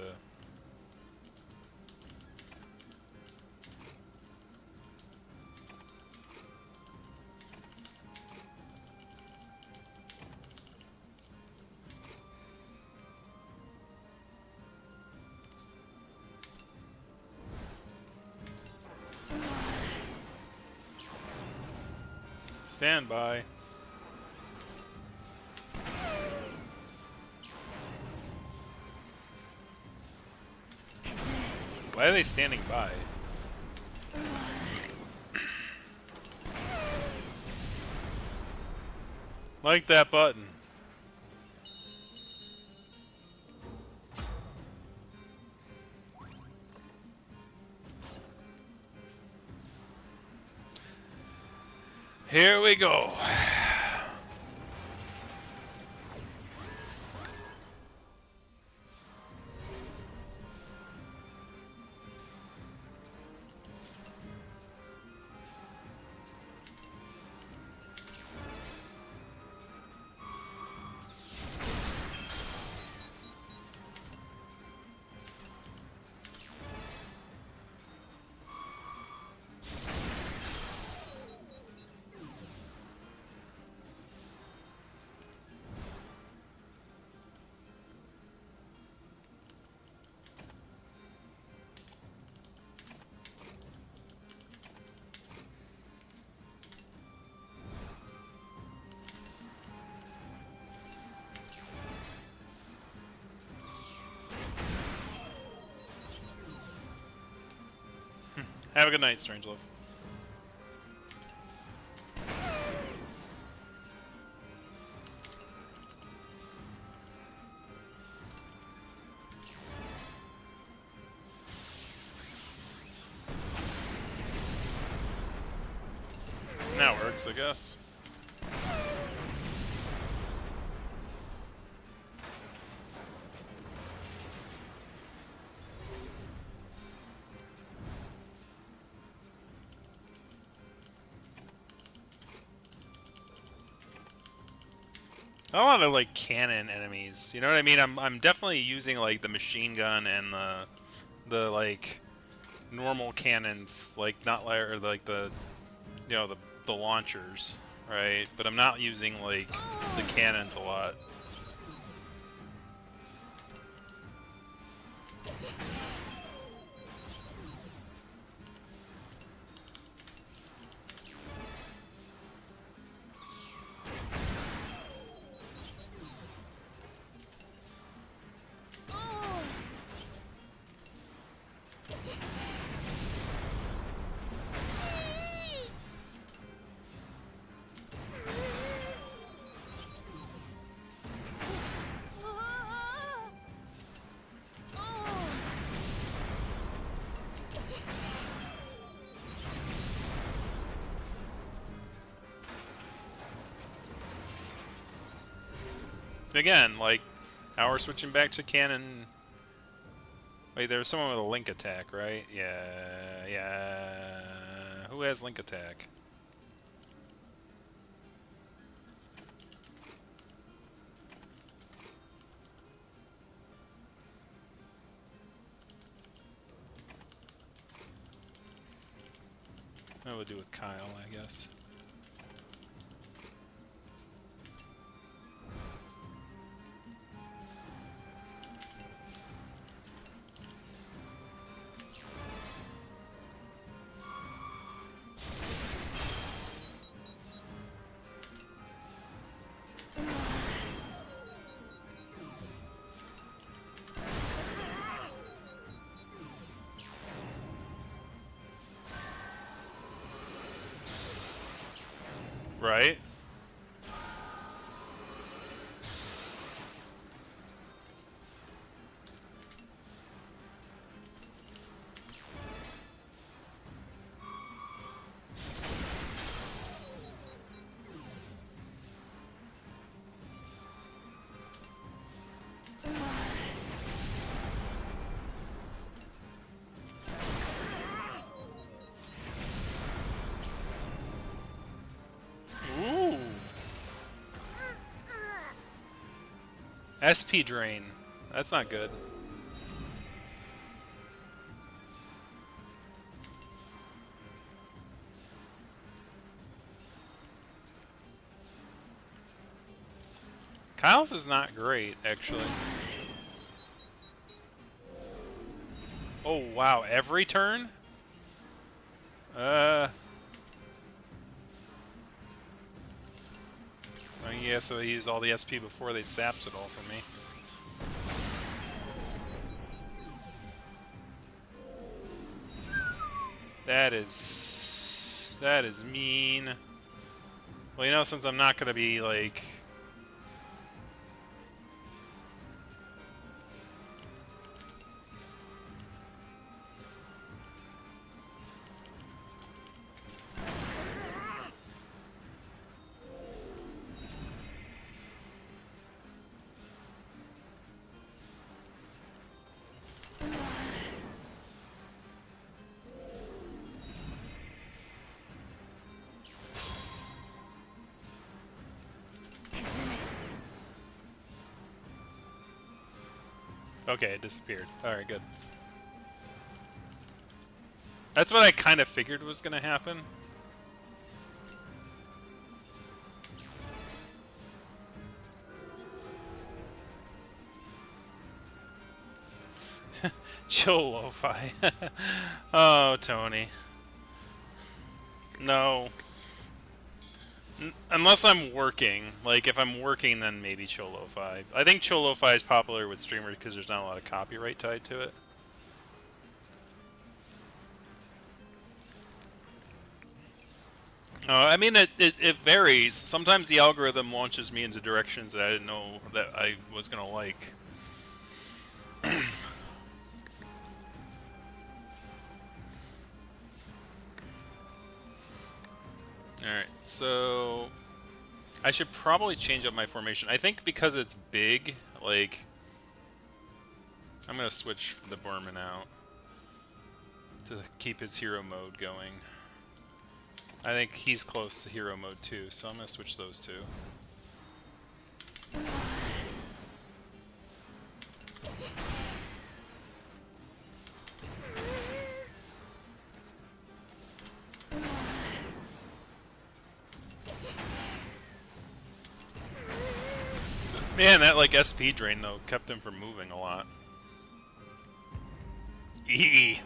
Stand by. Why are they standing by? Like that button. Here we go. Have a good night, Strangelove. That works, I guess. I want to like cannon enemies. You know what I mean? I'm definitely using like the machine gun and the like normal cannons, like not like or like the the the launchers, right? But I'm not using, like, the cannons a lot. Again, like, now we're switching back to cannon. Wait, there was someone with a link attack, right? Yeah. Who has link attack? I would do with Kyle, I guess. Right? Ooh. SP drain. That's not good. Kyle's is not great, actually. Oh, wow. Every turn? Yeah, so he used all the SP before they sapped it all for me. That is mean. Well, you know, since I'm not gonna be like... Okay, it disappeared. Alright, good. That's what I kind of figured was gonna happen. Chill lo-fi. Oh, Tony. No. Unless I'm working. Like, if I'm working, then maybe chill lo-fi. I think chill lo-fi is popular with streamers because there's not a lot of copyright tied to it. I mean, it varies. Sometimes the algorithm launches me into directions that I didn't know that I was going to like. Alright, so... I should probably change up my formation. I think because it's big, like... I'm going to switch the Bermin out to keep his hero mode going. I think he's close to hero mode too, so I'm going to switch those two. Man, that like SP drain though kept him from moving a lot. Eee.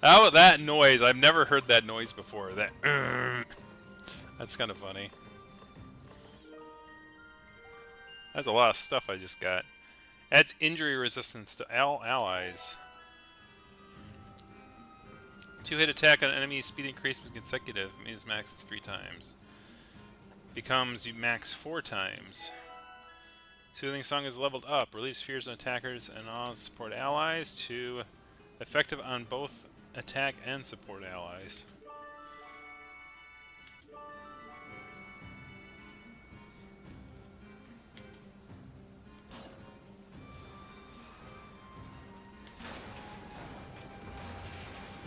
That noise, I've never heard that noise before. That's kind of funny. That's a lot of stuff I just got. Adds injury resistance to all allies. 2-hit attack on enemy speed increase with consecutive. Means max is 3 times. Becomes you max 4 times. Soothing Song is leveled up. Relieves fears on attackers and all support allies. To effective on both attack and support allies.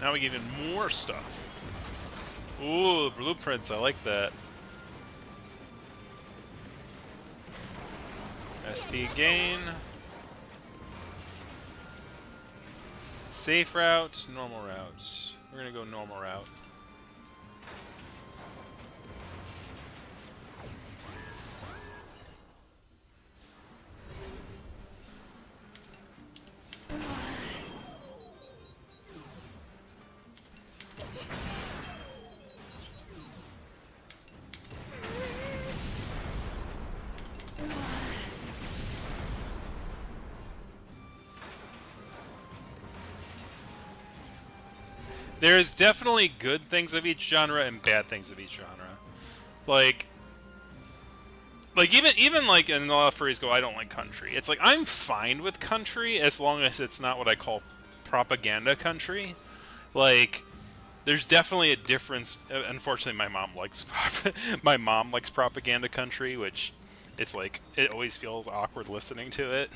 Now we get even more stuff. Ooh, blueprints, I like that. SP gain. Safe route, normal route. We're gonna go normal route. There's definitely good things of each genre and bad things of each genre. Like even like in a lot of furries go, I don't like country. It's like I'm fine with country as long as it's not what I call propaganda country. Like there's definitely a difference. Unfortunately, my mom likes propaganda country, which it's like it always feels awkward listening to it.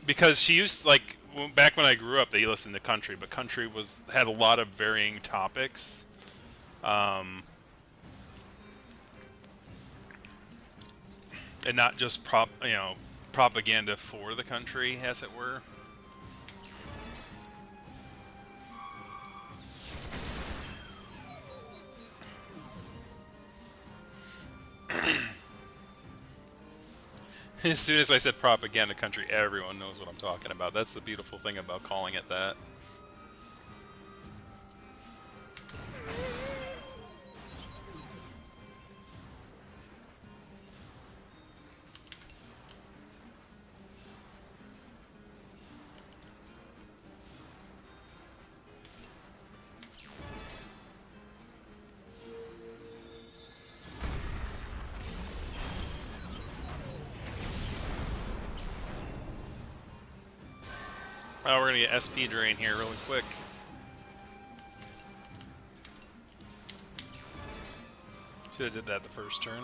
Because she used like back when I grew up, they listened to country, but country had a lot of varying topics. And not just propaganda for the country, as it were. As soon as I said propaganda country, everyone knows what I'm talking about. That's the beautiful thing about calling it that. Oh, we're gonna get SP drain here really quick. Should have did that the first turn.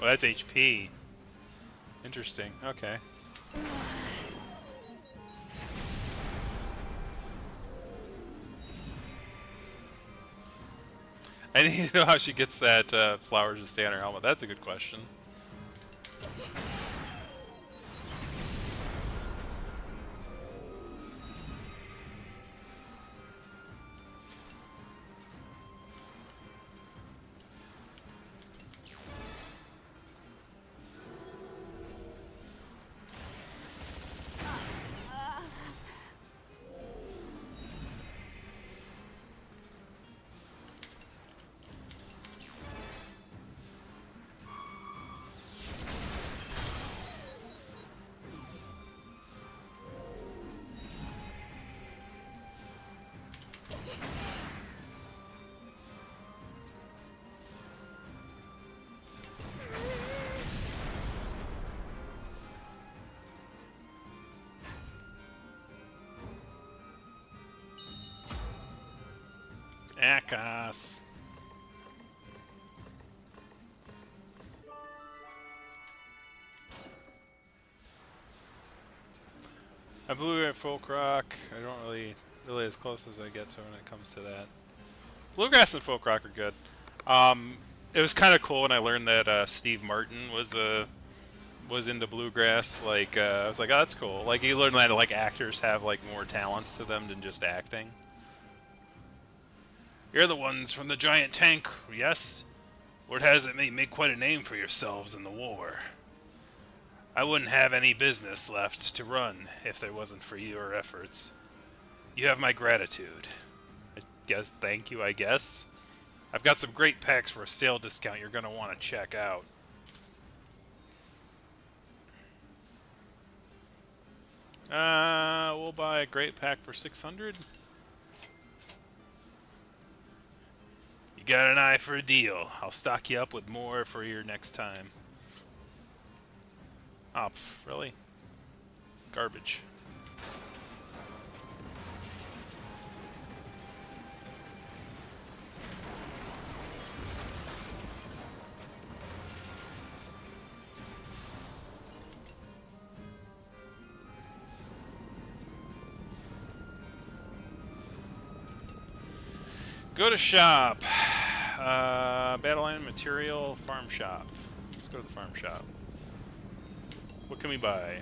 Oh, that's HP. Interesting. Okay. I need to know how she gets that flowers to stay on her helmet. That's a good question. Jackass. I blew at folk rock. I don't really as close as I get to when it comes to that. Bluegrass and folk rock are good. It was kind of cool when I learned that Steve Martin was into bluegrass. Like I was like, oh, that's cool. Like you learn that like actors have like more talents to them than just acting. You're the ones from the giant tank, yes? Word has it you made quite a name for yourselves in the war. I wouldn't have any business left to run if there wasn't for your efforts. You have my gratitude. I guess, thank you, I guess. I've got some great packs for a sale discount you're going to want to check out. We'll buy a great pack for 600. You got an eye for a deal. I'll stock you up with more for your next time. Oh, really? Garbage. Go to shop. Battle line material, farm shop. Let's go to the farm shop. What can we buy?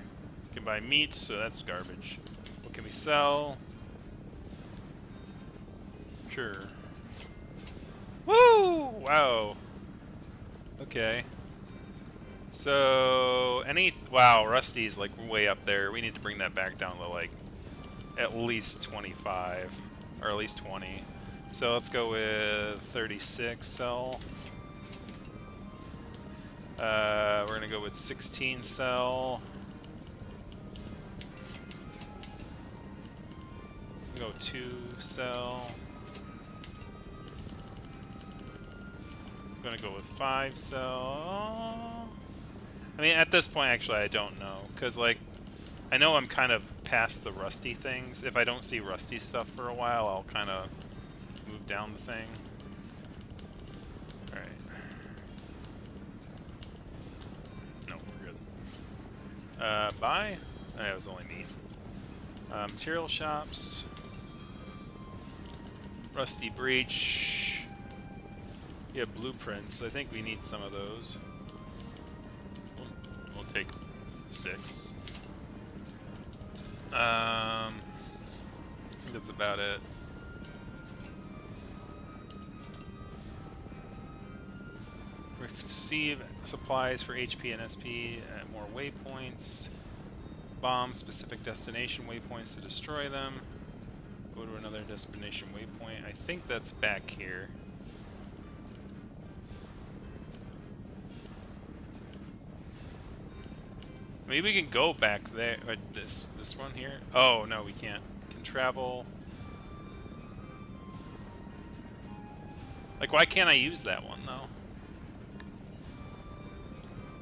We can buy meat, so that's garbage. What can we sell? Sure. Woo! Wow. Okay. So, wow, Rusty's like way up there. We need to bring that back down to like at least 25, or at least 20. So let's go with 36 sell. We're gonna go with 16 sell. Go 2 sell. I'm gonna go with 5 sell. I mean, at this point, actually, I don't know, because like, I know I'm kind of past the Rusty things. If I don't see Rusty stuff for a while, I'll kind of move down the thing. Alright. No, we're good. Buy? Oh, that was only meat. Material shops. Rusty breach. Yeah, blueprints. I think we need some of those. We'll take 6. I think that's about it. Receive supplies for HP and SP at more waypoints. Bomb specific destination waypoints to destroy them. Go to another destination waypoint. I think that's back here. Maybe we can go back there. This one here. Oh no, we can't. Can travel. Like, why can't I use that one though?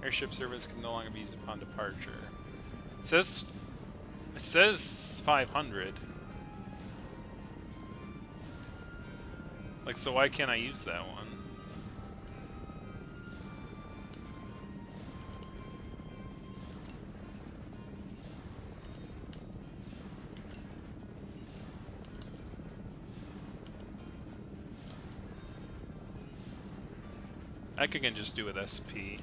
Airship service can no longer be used upon departure. It says 500. Like, so why can't I use that one? I can just do with SP.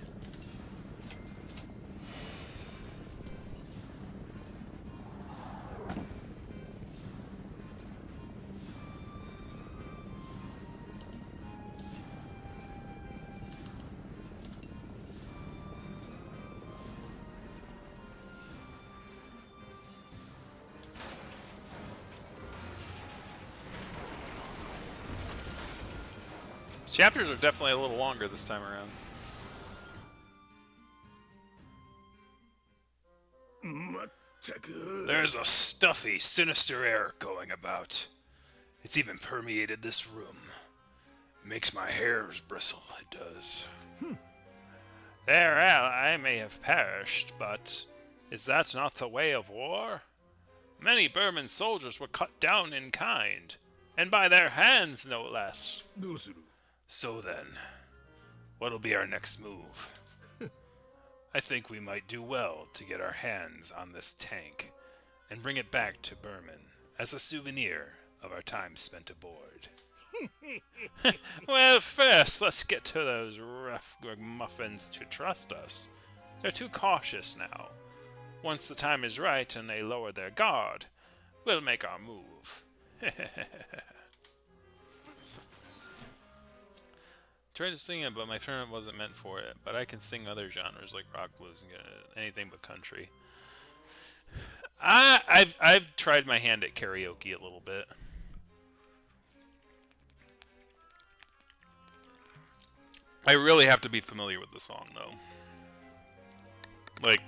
Chapters are definitely a little longer this time around. There's a stuffy, sinister air going about. It's even permeated this room. Makes my hairs bristle, it does. There, I may have perished, but is that not the way of war? Many Bermin soldiers were cut down in kind. And by their hands, no less. どうする So then, what'll be our next move? I think we might do well to get our hands on this tank and bring it back to Bermin as a souvenir of our time spent aboard. Well, first, let's get to those rough muffins to trust us. They're too cautious now. Once the time is right and they lower their guard, we'll make our move. Tried to sing it, but my tournament wasn't meant for it. But I can sing other genres like rock, blues, and anything but country. I've tried my hand at karaoke a little bit. I really have to be familiar with the song, though. Like,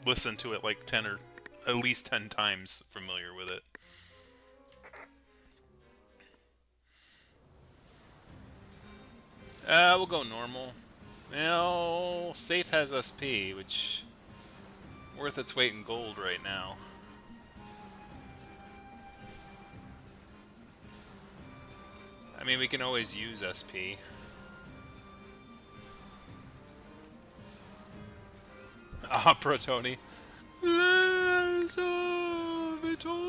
listen to it like 10 or at least 10 times familiar with it. We'll go normal. Now, safe has SP, which worth its weight in gold right now. I mean, we can always use SP. Opera, Tony. Les Avitonia.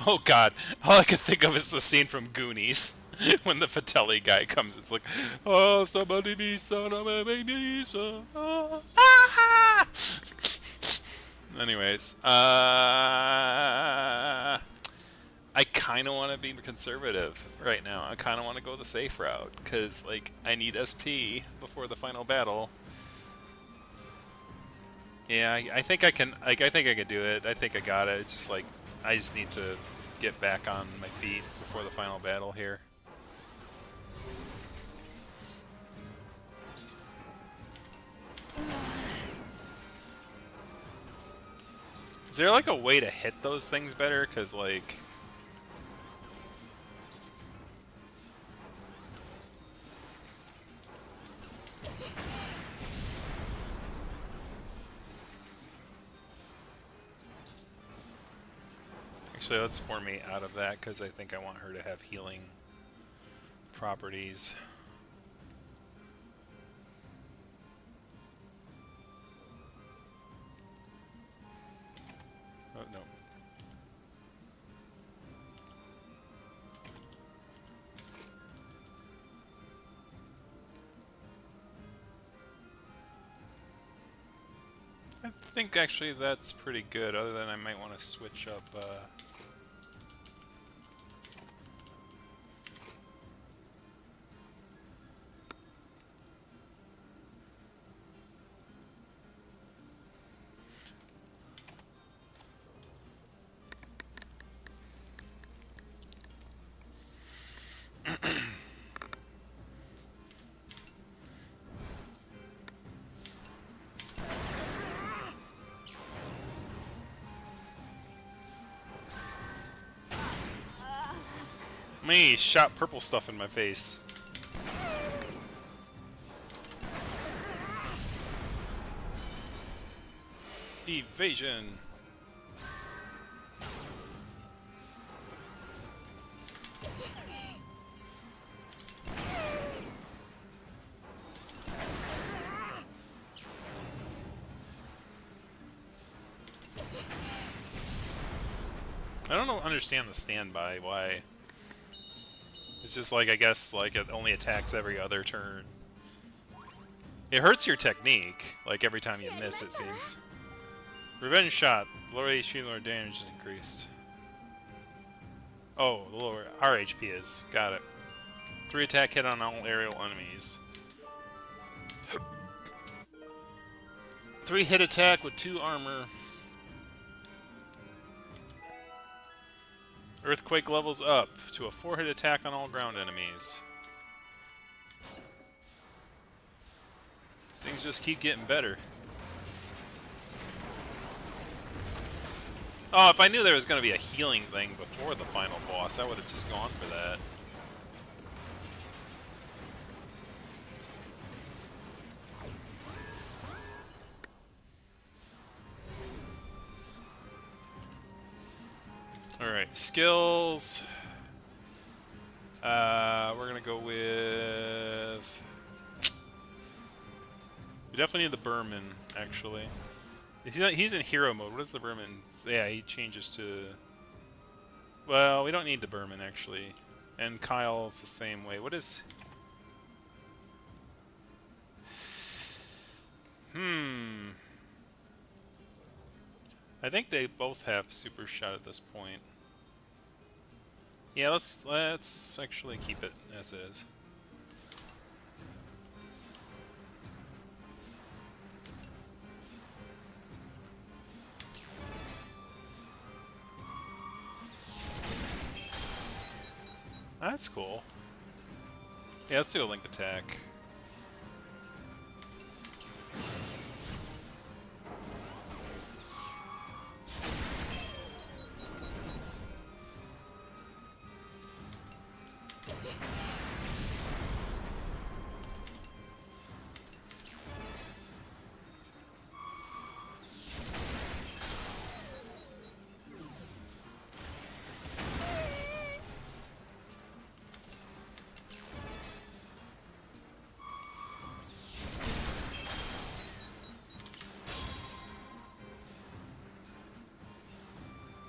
Oh god, all I can think of is the scene from Goonies. When the Fratelli guy comes, it's like, oh, somebody be son of a baby son. Ah! Anyways, I kind of want to be conservative right now. I kind of want to go the safe route, because, like, I need SP before the final battle. Yeah, I think I can, like, I think I can do it. I think I got it. It's just, like, I just need to get back on my feet before the final battle here. Is there, like, a way to hit those things better? Because, like... Actually, let's pour me out of that, because I think I want her to have healing properties. Oh, no. I think actually that's pretty good, other than I might want to switch up, me shot purple stuff in my face. Evasion. I don't understand the standby. Why? It's just like, I guess, like, it only attacks every other turn. It hurts your technique, like, every time you miss, it seems. Revenge shot. Lower HP, lower damage is increased. Oh, the lower our HP is. Got it. 3 attack hit on all aerial enemies. 3 hit attack with 2 armor. Earthquake levels up to a 4 hit attack on all ground enemies. Things just keep getting better. Oh, if I knew there was going to be a healing thing before the final boss, I would have just gone for that. skills. We're gonna go with. We definitely need the Bermin, actually. He's in hero mode. What is the Bermin? Yeah, he changes to. Well, we don't need the Bermin actually, and Kyle's the same way. What is? I think they both have super shot at this point. Yeah, let's actually keep it as is. That's cool. Yeah, let's do a link attack.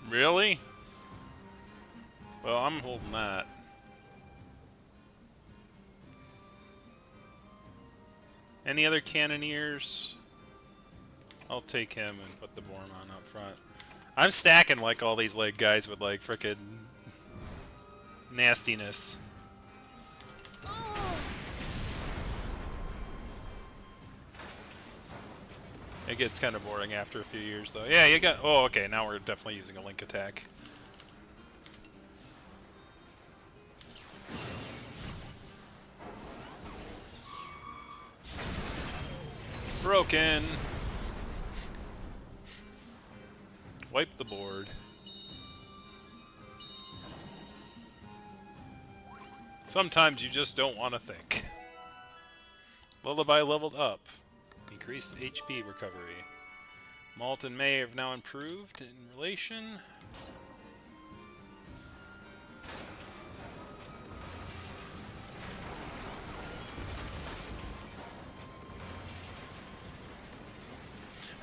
Really? Well, I'm holding that. Any other cannoneers? I'll take him and put the Bormon up front. I'm stacking like all these like guys with like frickin' nastiness. It gets kind of boring after a few years, though. Yeah, you got... Oh, okay, now we're definitely using a link attack. Broken! Wipe the board. Sometimes you just don't want to think. Lullaby leveled up. Increased HP recovery. Malt and May have now improved in relation.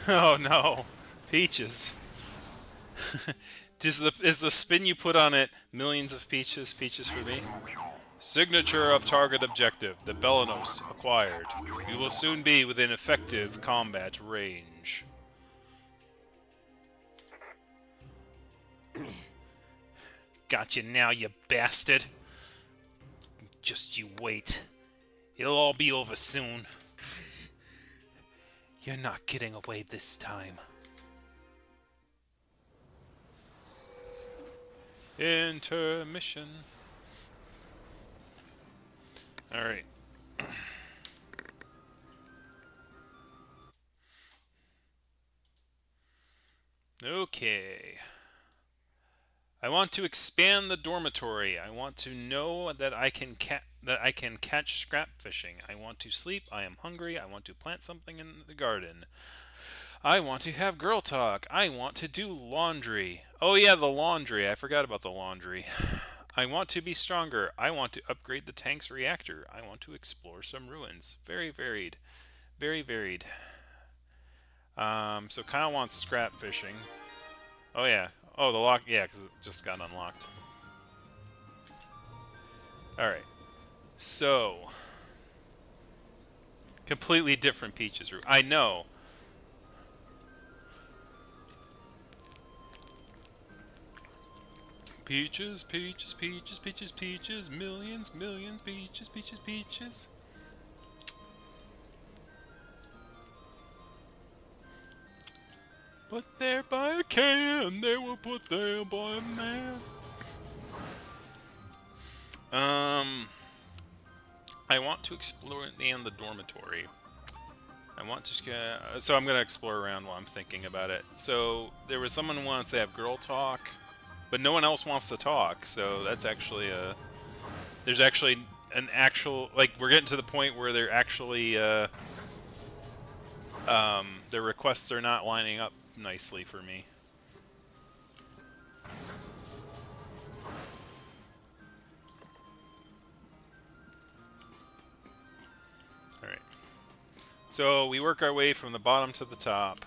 Oh no, Peaches. Is the spin you put on it millions of peaches? Peaches for me. Signature of target objective. The Belanos acquired. You will soon be within effective combat range. Got you now, you bastard. Just you wait. It'll all be over soon. You're not getting away this time. Intermission. Alright. Okay. I want to expand the dormitory. I want to know that I can catch scrap fishing. I want to sleep. I am hungry. I want to plant something in the garden. I want to have girl talk. I want to do laundry. Oh yeah, the laundry. I forgot about the laundry. I want to be stronger. I want to upgrade the tank's reactor. I want to explore some ruins. Very varied. Very varied. So Kyle wants scrap fishing. Oh yeah. Oh, the lock. Yeah, because it just got unlocked. Alright. So. Completely different Peaches route. I know. Peaches, peaches, peaches, peaches, peaches, millions, millions, peaches, peaches, peaches. Put there by a can, they were put there by a man. I want to explore in the dormitory. I want to, so I'm gonna explore around while I'm thinking about it. So there was someone who wants to have girl talk. But no one else wants to talk, so that's actually a... There's actually an actual... Like, we're getting to the point where they're actually... their requests are not lining up nicely for me. So we work our way from the bottom to the top.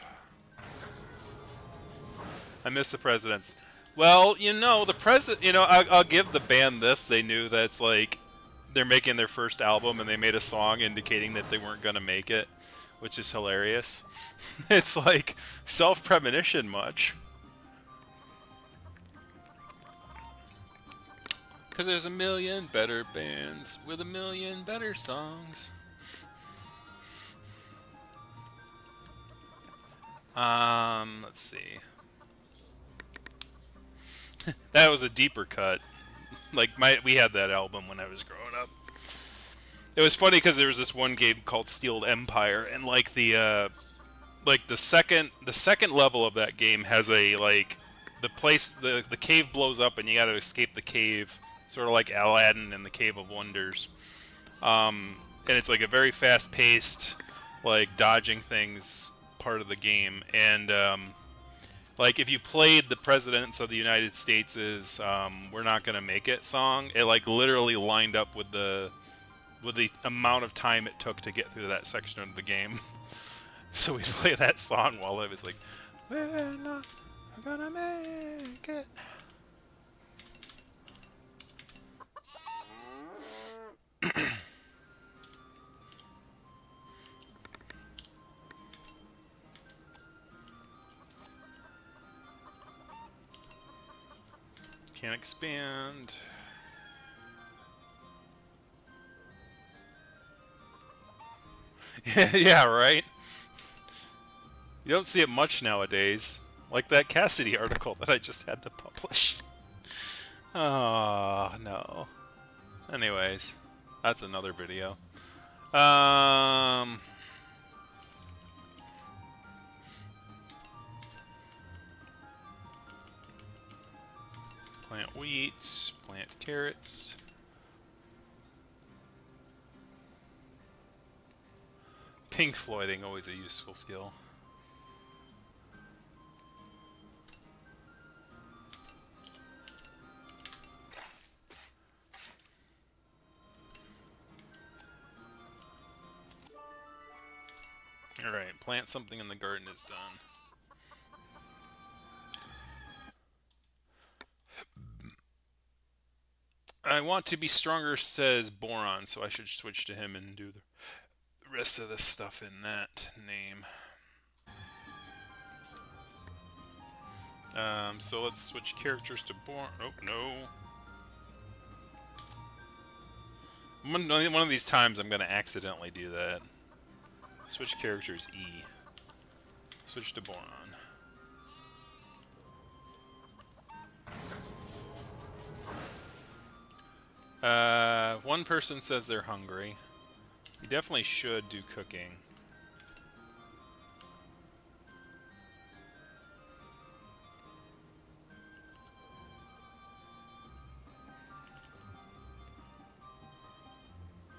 I miss the presidents. Well, you know, the president. You know, I'll give the band this. They knew that it's like they're making their first album, and they made a song indicating that they weren't gonna make it, which is hilarious. It's like self-premonition much. Because there's a million better bands with a million better songs. Let's see. That was a deeper cut. Like we had that album when I was growing up. It was funny because there was this one game called Steel Empire, and like the second level of that game has a like the cave blows up and you got to escape the cave, sort of like Aladdin in the Cave of Wonders. And it's like a very fast-paced, like dodging things part of the game, and like if you played the Presidents of the United States' "We're Not Gonna Make It" song, it like literally lined up with the amount of time it took to get through that section of the game. So we'd play that song while it was like, "We're not gonna make it." Can't expand. Yeah, right? You don't see it much nowadays. Like that Cassidy article that I just had to publish. Oh, no. Anyways, that's another video. Plant wheat, plant carrots. Pink Floyding, always a useful skill. Alright, plant something in the garden is done. I want to be stronger, says Boron, so I should switch to him and do the rest of the stuff in that name. So let's switch characters to Boron. Oh, no. One of these times I'm going to accidentally do that. Switch characters E. Switch to Boron. One person says they're hungry. You definitely should do cooking.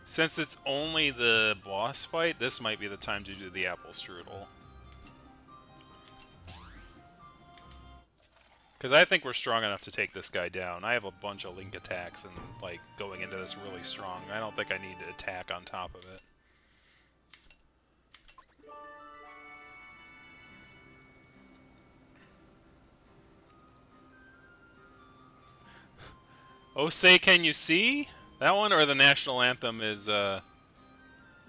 Since it's only the boss fight, this might be the time to do the apple strudel. Because I think we're strong enough to take this guy down. I have a bunch of link attacks and, like, going into this really strong. I don't think I need to attack on top of it. Oh, say can you see? That one or the national anthem is, yeah,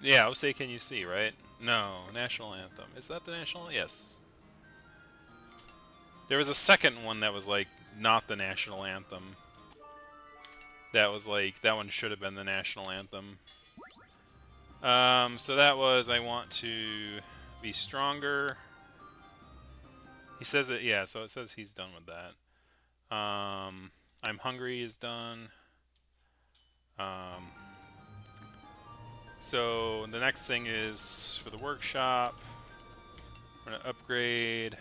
Oh, say can you see, right? No, national anthem. Is that the national? Yes. There was a second one that was, like, not the national anthem. That was, like, that one should have been the national anthem. So that was, I want to be stronger. He says it, yeah, so it says he's done with that. I'm hungry is done. So the next thing is for the workshop. We're gonna upgrade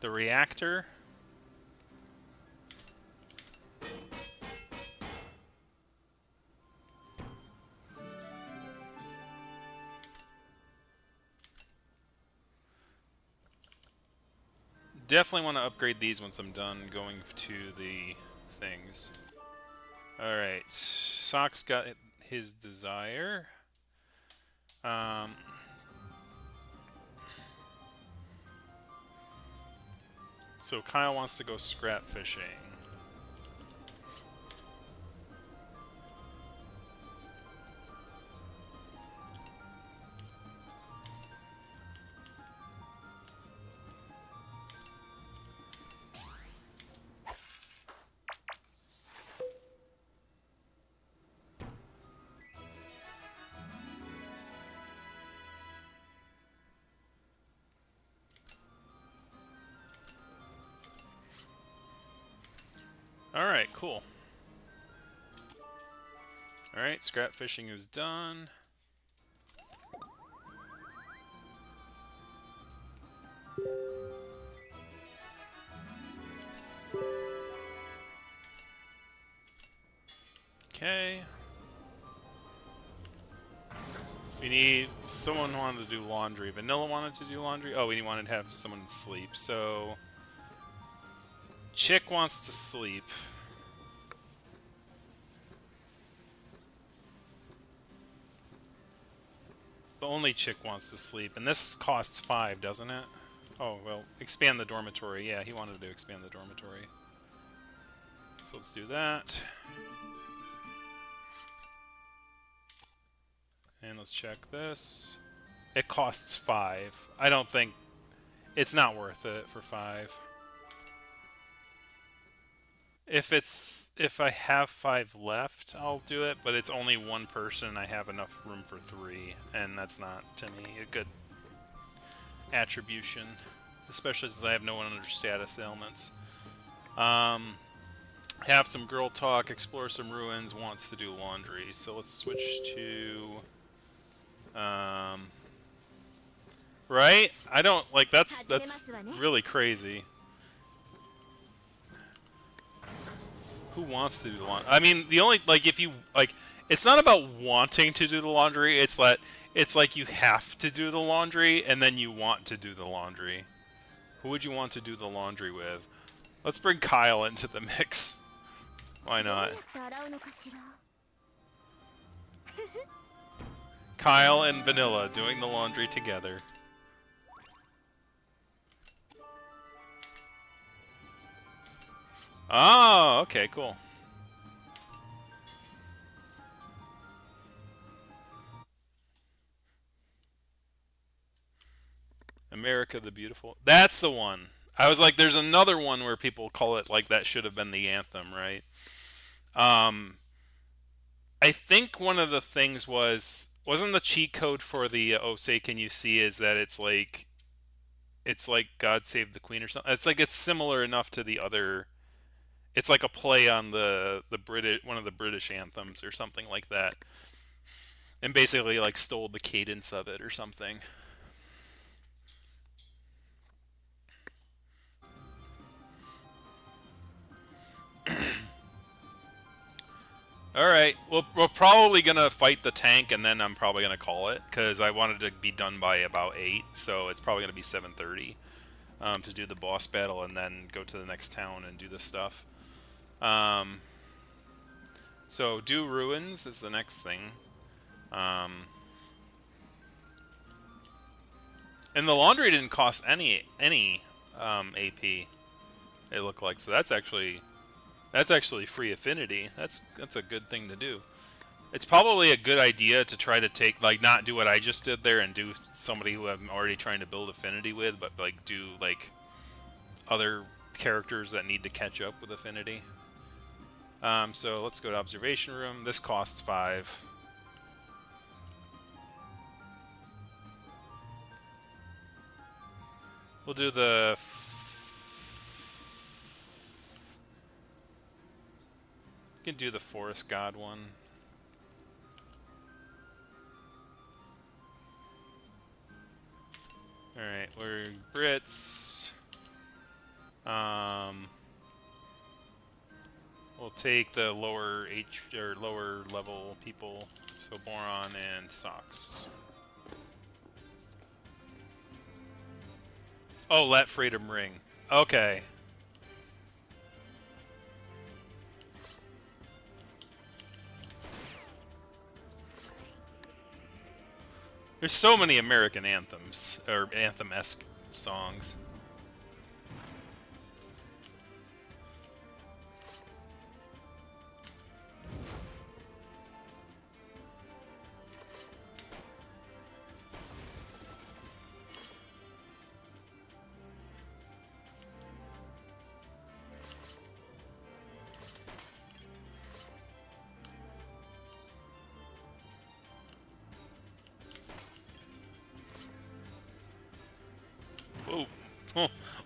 the reactor. Definitely want to upgrade these once I'm done going to the things. Alright, Sock's got his desire. So Kyle wants to go scrap fishing. Alright, cool. Alright, scrap fishing is done. Okay. We need... Someone wanted to do laundry. Vanilla wanted to do laundry. Oh, we wanted to have someone sleep. So... Chick wants to sleep. The only Chick wants to sleep. And this costs 5, doesn't it? Oh, well, expand the dormitory. Yeah, he wanted to expand the dormitory. So let's do that. And let's check this. It costs 5. I don't think... It's not worth it for 5. If I have 5 left, I'll do it, but it's only one person and I have enough room for 3, and that's not, to me, a good attribution, especially since I have no one under status ailments. Have some girl talk, explore some ruins, wants to do laundry, so let's switch to... right? I don't, like, that's really crazy. Who wants to do the laundry? I mean, the only, like, if you, like, it's not about wanting to do the laundry, it's that, it's like you have to do the laundry, and then you want to do the laundry. Who would you want to do the laundry with? Let's bring Kyle into the mix. Why not? Kyle and Vanilla doing the laundry together. Oh, okay, cool. America the Beautiful. That's the one. I was like, there's another one where people call it like that should have been the anthem, right? I think one of the things wasn't the cheat code for the Oh Say Can You See is that it's like God Save the Queen or something. It's like it's similar enough to the other. It's like a play on the British one of the British anthems or something like that, and basically like stole the cadence of it or something. All right, we're probably gonna fight the tank, and then I'm probably gonna call it because I wanted to be done by about 8, so it's probably gonna be 7:30 to do the boss battle, and then go to the next town and do the stuff. So do ruins is the next thing. And the laundry didn't cost any AP. It looked like, so that's actually free affinity. That's a good thing to do. It's probably a good idea to try to take, like, not do what I just did there and do somebody who I'm already trying to build affinity with, but like do like other characters that need to catch up with affinity. So let's go to observation room. This costs 5. We'll do the... We can do the forest god one. Alright, we're Brits. We'll take the lower lower level people, so Boron and Sox. Oh, let freedom ring. Okay. There's so many American anthems, or anthem-esque songs.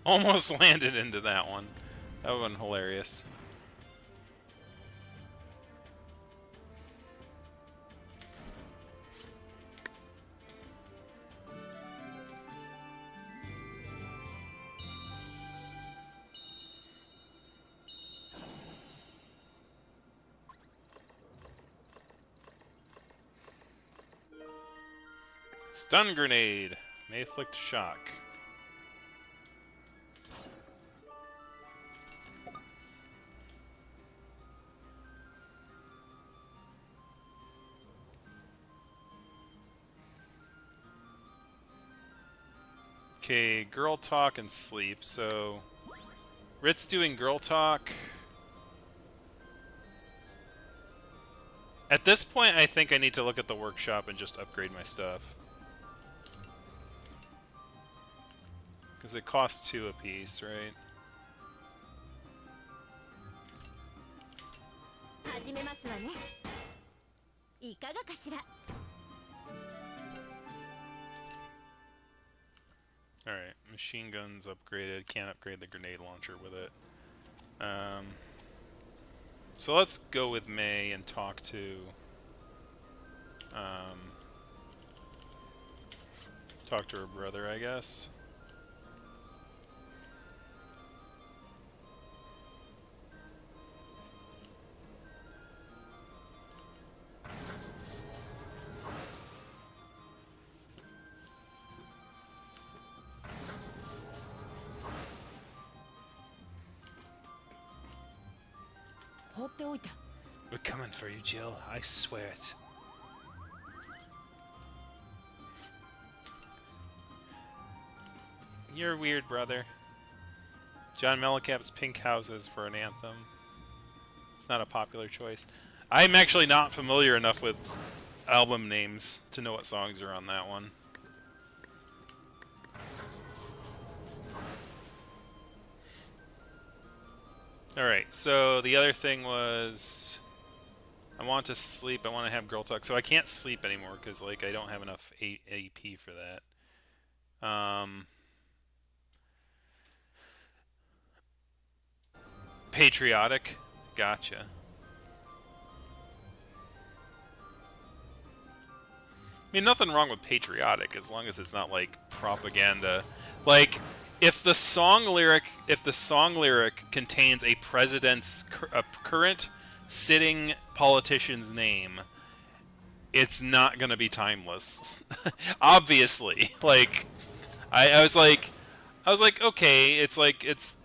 Almost landed into that one. That would have been hilarious. Stun grenade may inflict shock. Okay, girl talk and sleep. So, Rit's doing girl talk. At this point, I think I need to look at the workshop and just upgrade my stuff. Because it costs 2 apiece, right? 始めますわね。いかがかしら。Alright, machine guns upgraded. Can't upgrade the grenade launcher with it. So let's go with May and talk to... talk to her brother, I guess. We're coming for you, Jill. I swear it. You're weird, brother. John Mellencamp's Pink Houses for an anthem. It's not a popular choice. I'm actually not familiar enough with album names to know what songs are on that one. Alright, so the other thing was... I want to sleep, I want to have girl talk. So I can't sleep anymore because, like, I don't have enough AP for that. Patriotic. Gotcha. I mean, nothing wrong with patriotic as long as it's not, like, propaganda. Like... If the song lyric contains a president's current sitting politician's name, it's not gonna be timeless. Obviously, like, I was like, okay, it's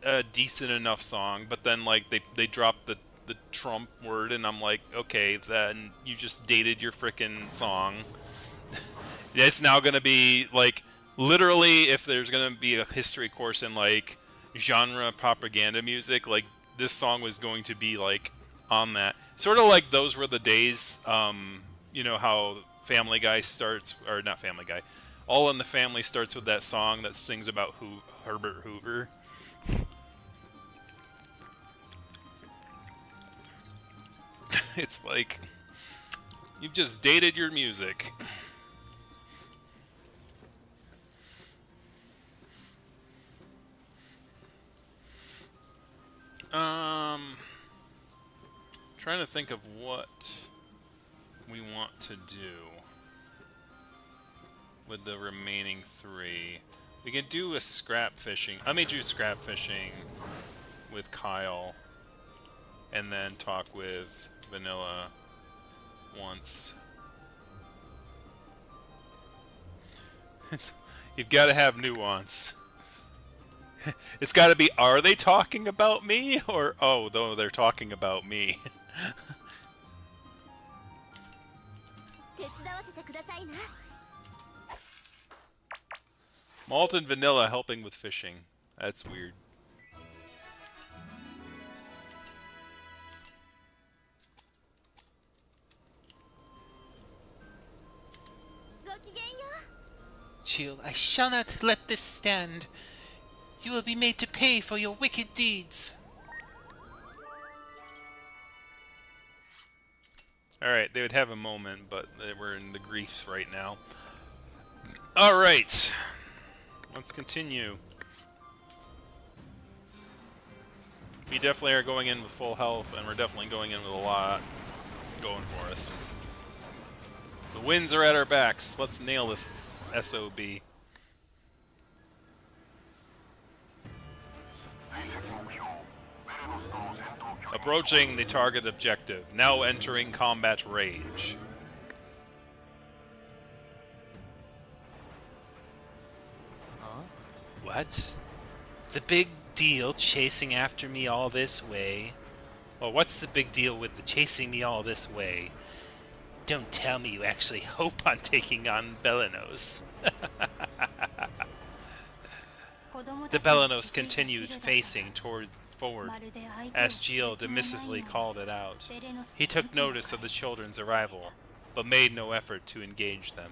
a decent enough song, but then like they dropped the Trump word, and I'm like, okay, then you just dated your frickin' song. It's now gonna be like. Literally, if there's gonna be a history course in like genre propaganda music, like this song was going to be like on that. Sort of like those were the days. You know how Family Guy starts, or not Family Guy, All in the Family starts with that song that sings about Herbert Hoover. It's like you've just dated your music. Trying to think of what we want to do with the remaining 3. We can do a scrap fishing. Let me do scrap fishing with Kyle, and then talk with Vanilla once. You've got to have nuance. It's got to be, are they talking about me? Or, oh, though they're talking about me. Malt and Vanilla helping with fishing. That's weird. Jill, I shall not let this stand. You will be made to pay for your wicked deeds. Alright, they would have a moment, but we're in the griefs right now. Alright. Let's continue. We definitely are going in with full health, and we're definitely going in with a lot going for us. The winds are at our backs. Let's nail this SOB. Approaching the target objective. Now entering combat rage. What? The big deal chasing after me all this way? Well, what's the big deal with the chasing me all this way? Don't tell me you actually hope on taking on Belenos. The Belenos continued facing forward, as Gio dismissively called it out. He took notice of the children's arrival, but made no effort to engage them.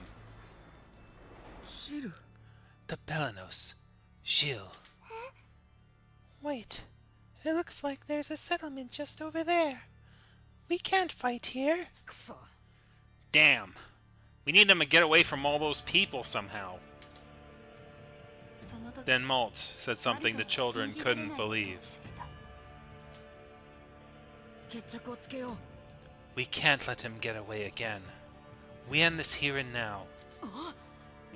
The Belenos. Gilles. Wait. It looks like there's a settlement just over there. We can't fight here. Damn. We need them to get away from all those people somehow. Then Malt said something the children couldn't believe. We can't let him get away again. We end this here and now.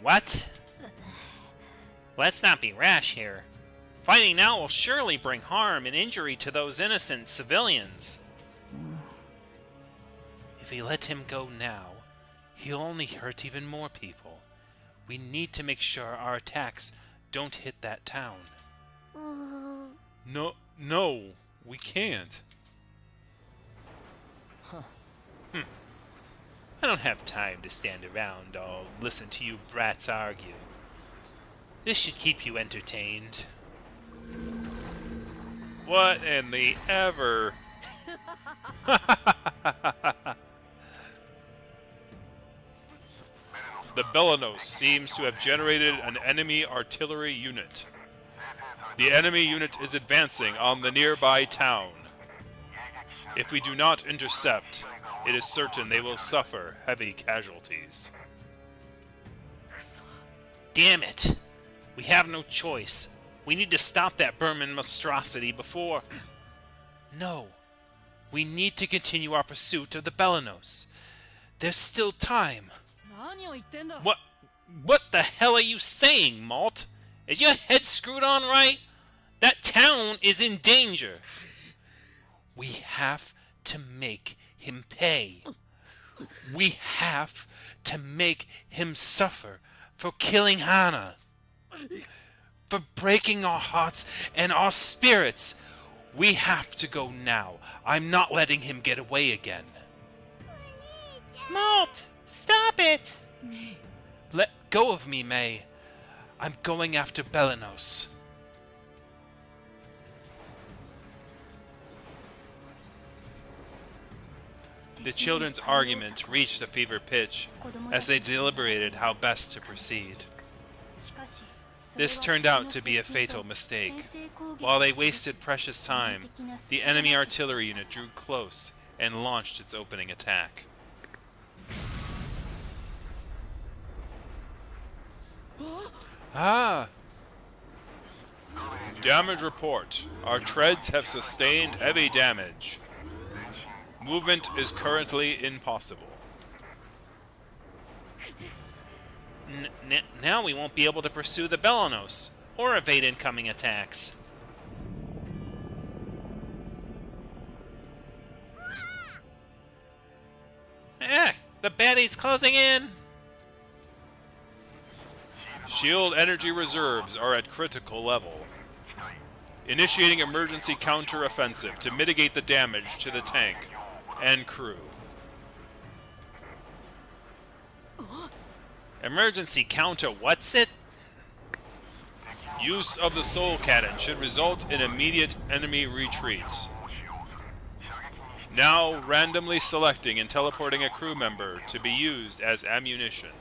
What? Let's not be rash here. Fighting now will surely bring harm and injury to those innocent civilians. If we let him go now, he'll only hurt even more people. We need to make sure our attacks don't hit that town. No, we can't. I don't have time to stand around or listen to you brats argue. This should keep you entertained. What in the ever? The Belenos seems to have generated an enemy artillery unit. The enemy unit is advancing on the nearby town. If we do not intercept, it is certain they will suffer heavy casualties. Damn it! We have no choice. We need to stop that Bermin monstrosity before... No. We need to continue our pursuit of the Belenos. There's still time. What the hell are you saying, Malt? Is your head screwed on right? That town is in danger. We have to make him pay. We have to make him suffer for killing Hana. For breaking our hearts and our spirits. We have to go now. I'm not letting him get away again. Malt! Stop it! Let go of me, May. I'm going after Belenos. The children's argument reached a fever pitch as they deliberated how best to proceed. This turned out to be a fatal mistake. While they wasted precious time, the enemy artillery unit drew close and launched its opening attack. Ah! Damage report. Our treads have sustained heavy damage. Movement is currently impossible. Now we won't be able to pursue the Belenos, or evade incoming attacks. The baddie's closing in! Shield energy reserves are at critical level. Initiating emergency counter-offensive to mitigate the damage to the tank and crew. Emergency counter, what's it? Use of the soul cannon should result in immediate enemy retreat. Now randomly selecting and teleporting a crew member to be used as ammunition.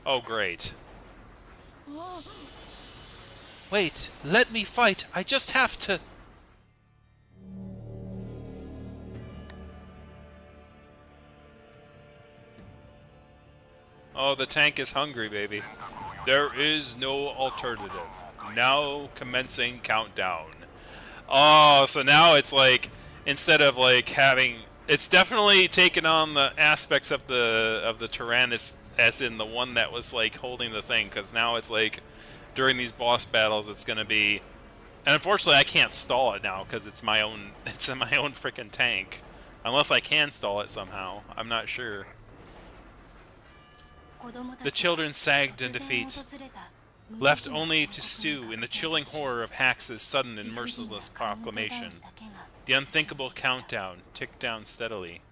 Oh great. Wait, let me fight. I just have to... Oh, the tank is hungry, baby. There is no alternative. Now commencing countdown. Oh, so now it's like, instead of like having, it's definitely taken on the aspects of the Tyrannus, as in the one that was like holding the thing, because now it's like during these boss battles it's gonna be, and unfortunately I can't stall it now because it's my own it's in my own freaking tank, unless I can stall it somehow. I'm not sure. The children sagged in defeat, left only to stew in the chilling horror of Hax's sudden and merciless proclamation. The unthinkable countdown ticked down steadily.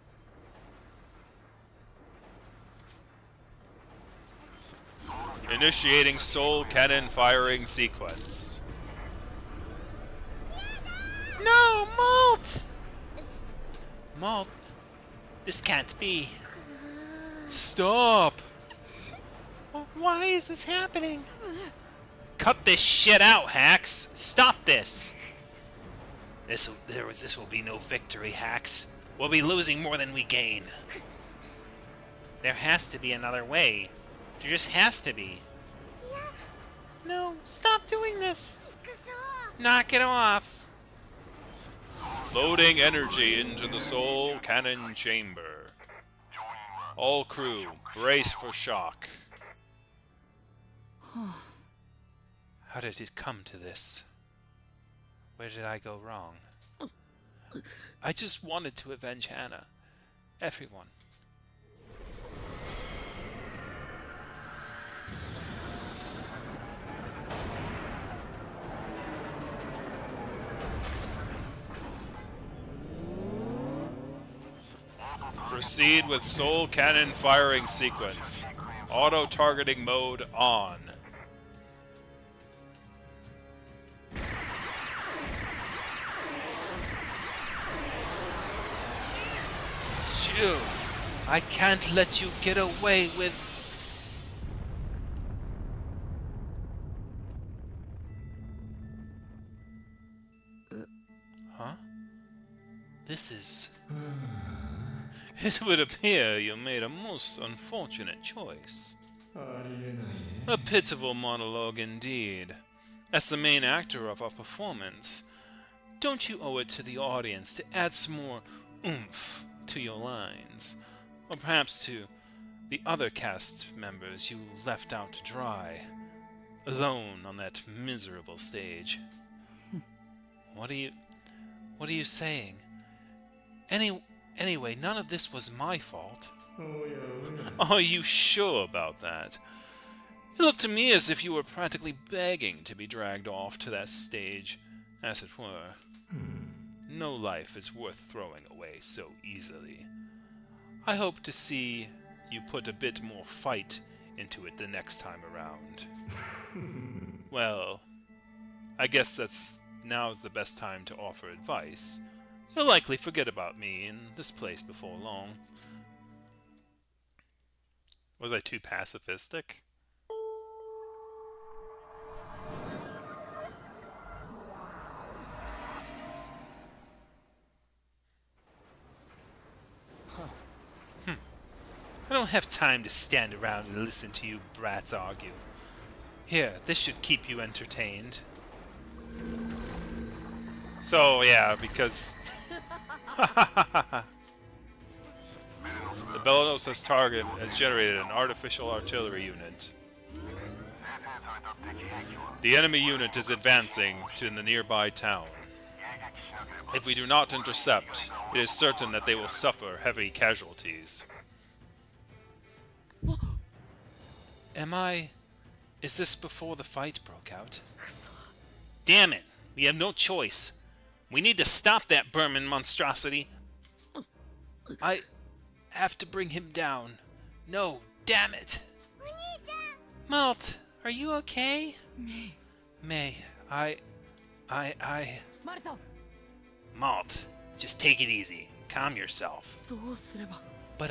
Initiating soul cannon firing sequence. No, Malt! Malt, this can't be. Stop! Why is this happening? Cut this shit out, Hax! Stop this! This will be no victory, Hax. We'll be losing more than we gain. There has to be another way. There just has to be. No, stop doing this! Knock it off! Loading energy into the soul cannon chamber. All crew, brace for shock. How did it come to this? Where did I go wrong? I just wanted to avenge Hannah. Everyone. Proceed with soul cannon firing sequence. Auto targeting mode on. Jill, I can't let you get away with... Huh? This is... It would appear you made a most unfortunate choice. A pitiful monologue indeed. As the main actor of our performance, don't you owe it to the audience to add some more oomph to your lines? Or perhaps to the other cast members you left out to dry, alone on that miserable stage? What are you saying? Anyway, none of this was my fault. Are you sure about that? It looked to me as if you were practically begging to be dragged off to that stage, as it were. No life is worth throwing away so easily. I hope to see you put a bit more fight into it the next time around. Well, I guess now's the best time to offer advice. You'll likely forget about me in this place before long. Was I too pacifistic? I don't have time to stand around and listen to you brats argue. Here, this should keep you entertained. So, yeah, because... The Bellonos' target has generated an artificial artillery unit. The enemy unit is advancing to the nearby town. If we do not intercept, it is certain that they will suffer heavy casualties. Is this before the fight broke out? Damn it! We have no choice. We need to stop that Bermin monstrosity. I have to bring him down. No, damn it! Malt, are you okay? May, Malt, just take it easy. Calm yourself. But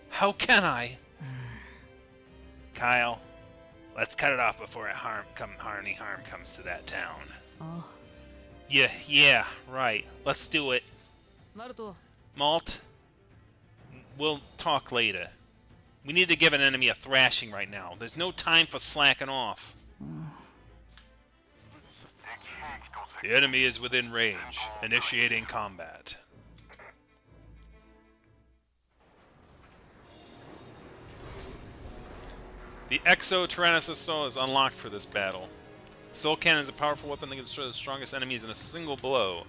how can I? Kyle, let's cut it off before any harm comes to that town. Yeah, right. Let's do it. Malt, we'll talk later. We need to give an enemy a thrashing right now. There's no time for slacking off. The enemy is within range. Initiating combat. The Exo Tyrannosaur is unlocked for this battle. Soul Cannon is a powerful weapon that can destroy the strongest enemies in a single blow.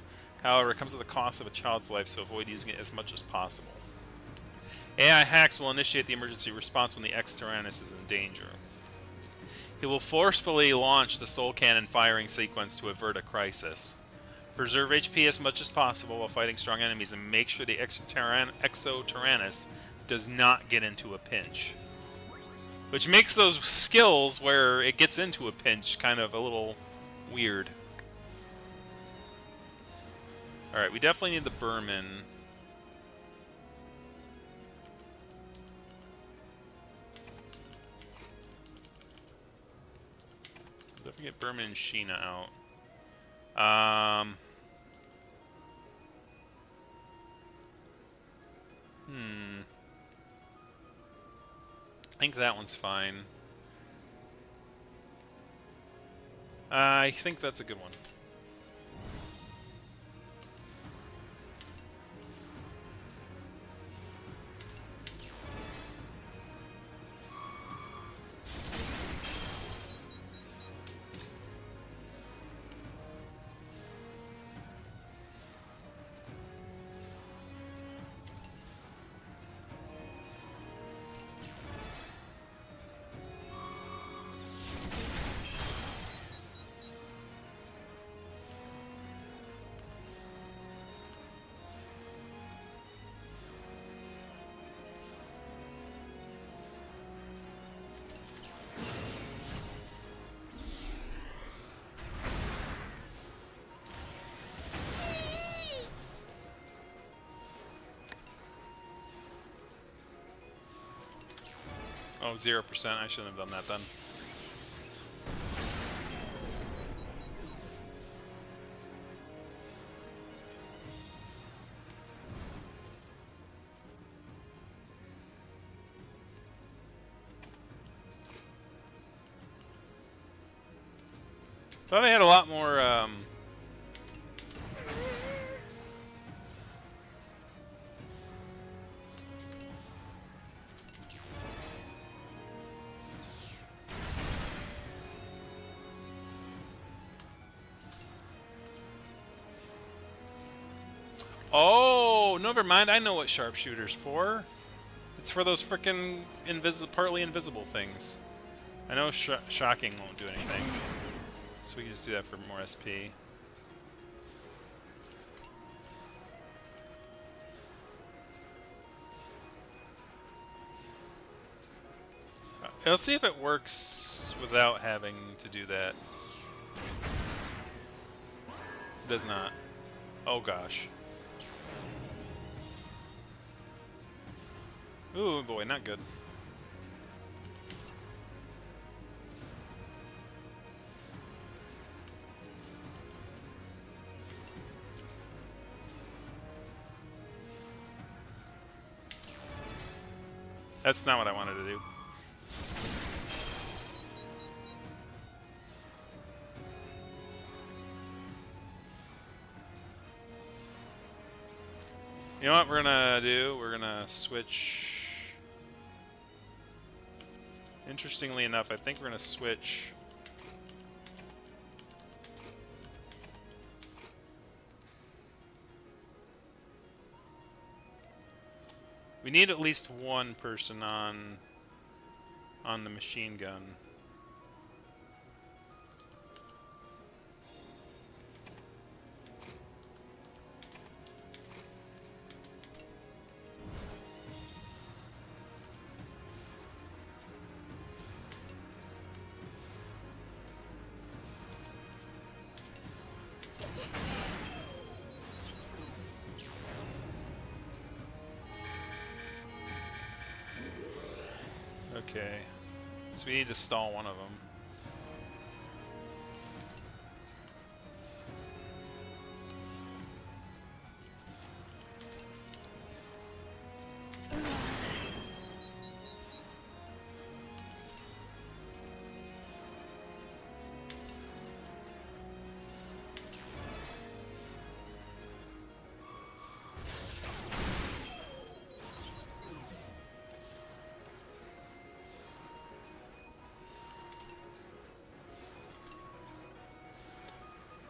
However, it comes at the cost of a child's life, so avoid using it as much as possible. AI hacks will initiate the emergency response when the X-Tyrannus is in danger. He will forcefully launch the Soul Cannon firing sequence to avert a crisis. Preserve HP as much as possible while fighting strong enemies, and make sure the Exo Tyrannus does not get into a pinch. Which makes those skills where it gets into a pinch kind of a little weird. Alright, we definitely need the Bermin. Definitely get Bermin and Sheena out. I think that one's fine. I think that's a good one. Oh, 0%. I shouldn't have done that then. Thought I had a lot more, Oh, never mind. I know what sharpshooter's for. It's for those frickin' partly invisible things. I know shocking won't do anything. So we can just do that for more SP. Let's see if it works without having to do that. It does not. Oh gosh. Ooh boy, not good. That's not what I wanted to do. You know what we're gonna do? We're gonna switch. Interestingly enough, I think we're gonna switch. We need at least one person on the machine gun. Okay, so we need to stall one of them.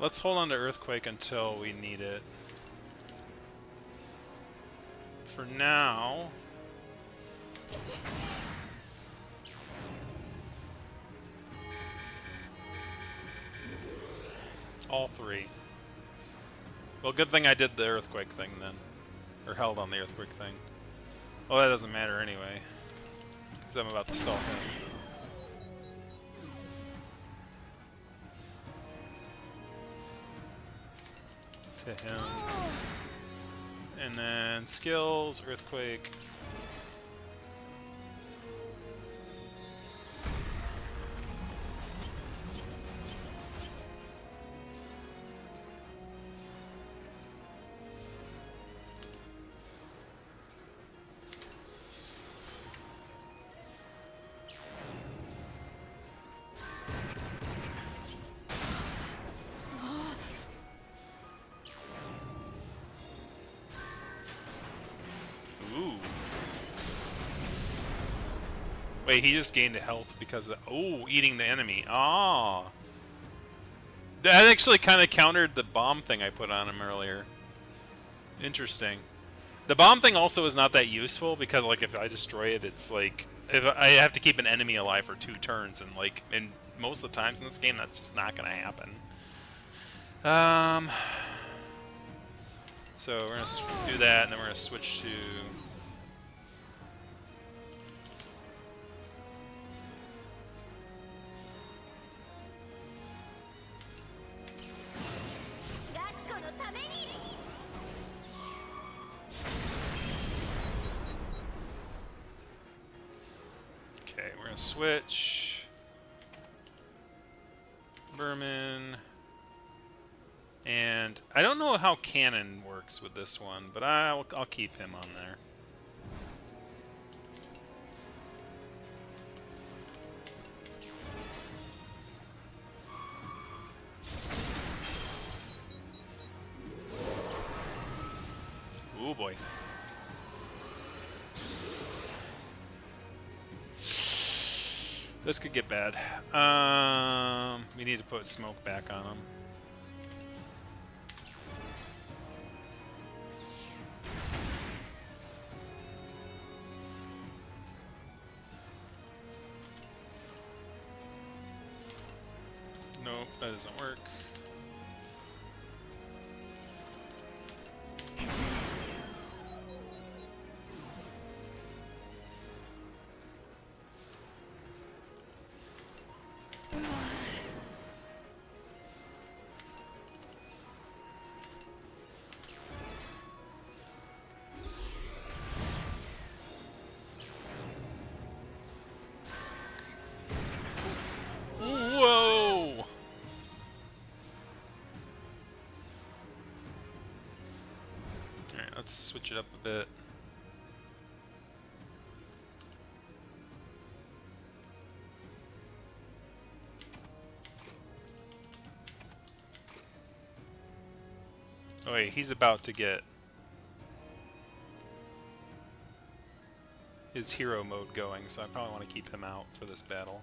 Let's hold on to Earthquake until we need it. For now... all three. Well, good thing I did the Earthquake thing then. Or held on the Earthquake thing. Well, that doesn't matter anyway. Because I'm about to stall him. Let's hit him. And then skills, Earthquake. Ooh. Wait, he just gained a health because of... oh, eating the enemy. Ah. That actually kind of countered the bomb thing I put on him earlier. Interesting. The bomb thing also is not that useful because, like, if I destroy it, it's like... if I have to keep an enemy alive for 2 turns, and, like, in most of the times in this game, that's just not going to happen. So we're going to do that, and then we're going to switch to... okay, we're going to switch. Bermin. And I don't know how cannon works with this one, but I'll keep him on there. Ooh boy. This could get bad. We need to put smoke back on him. Nope, that doesn't work. Whoa! Alright, let's switch it up a bit. Oh wait, he's about to get his hero mode going, so I probably want to keep him out for this battle.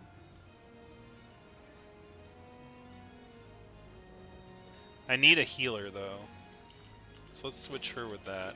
I need a healer though, so let's switch her with that.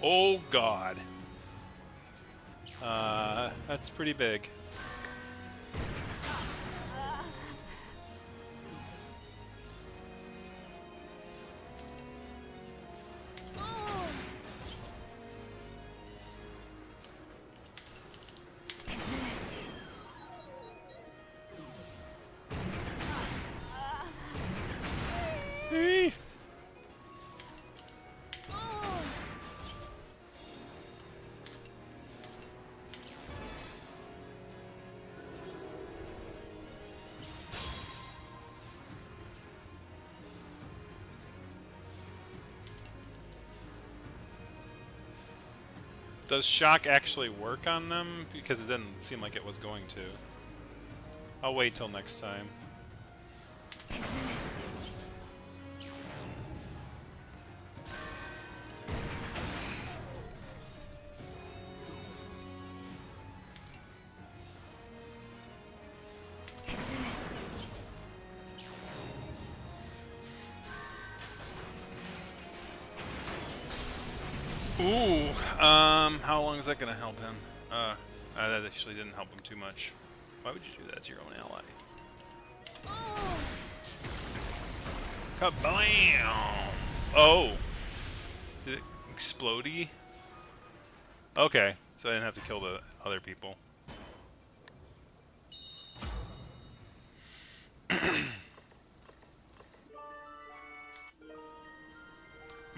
Oh god. That's pretty big. Does shock actually work on them? Because it didn't seem like it was going to. I'll wait till next time. Ooh, how long is that gonna help him? That actually didn't help him too much. Why would you do that to your own ally? Kablam! Oh! Did it explodey? Okay, so I didn't have to kill the other people.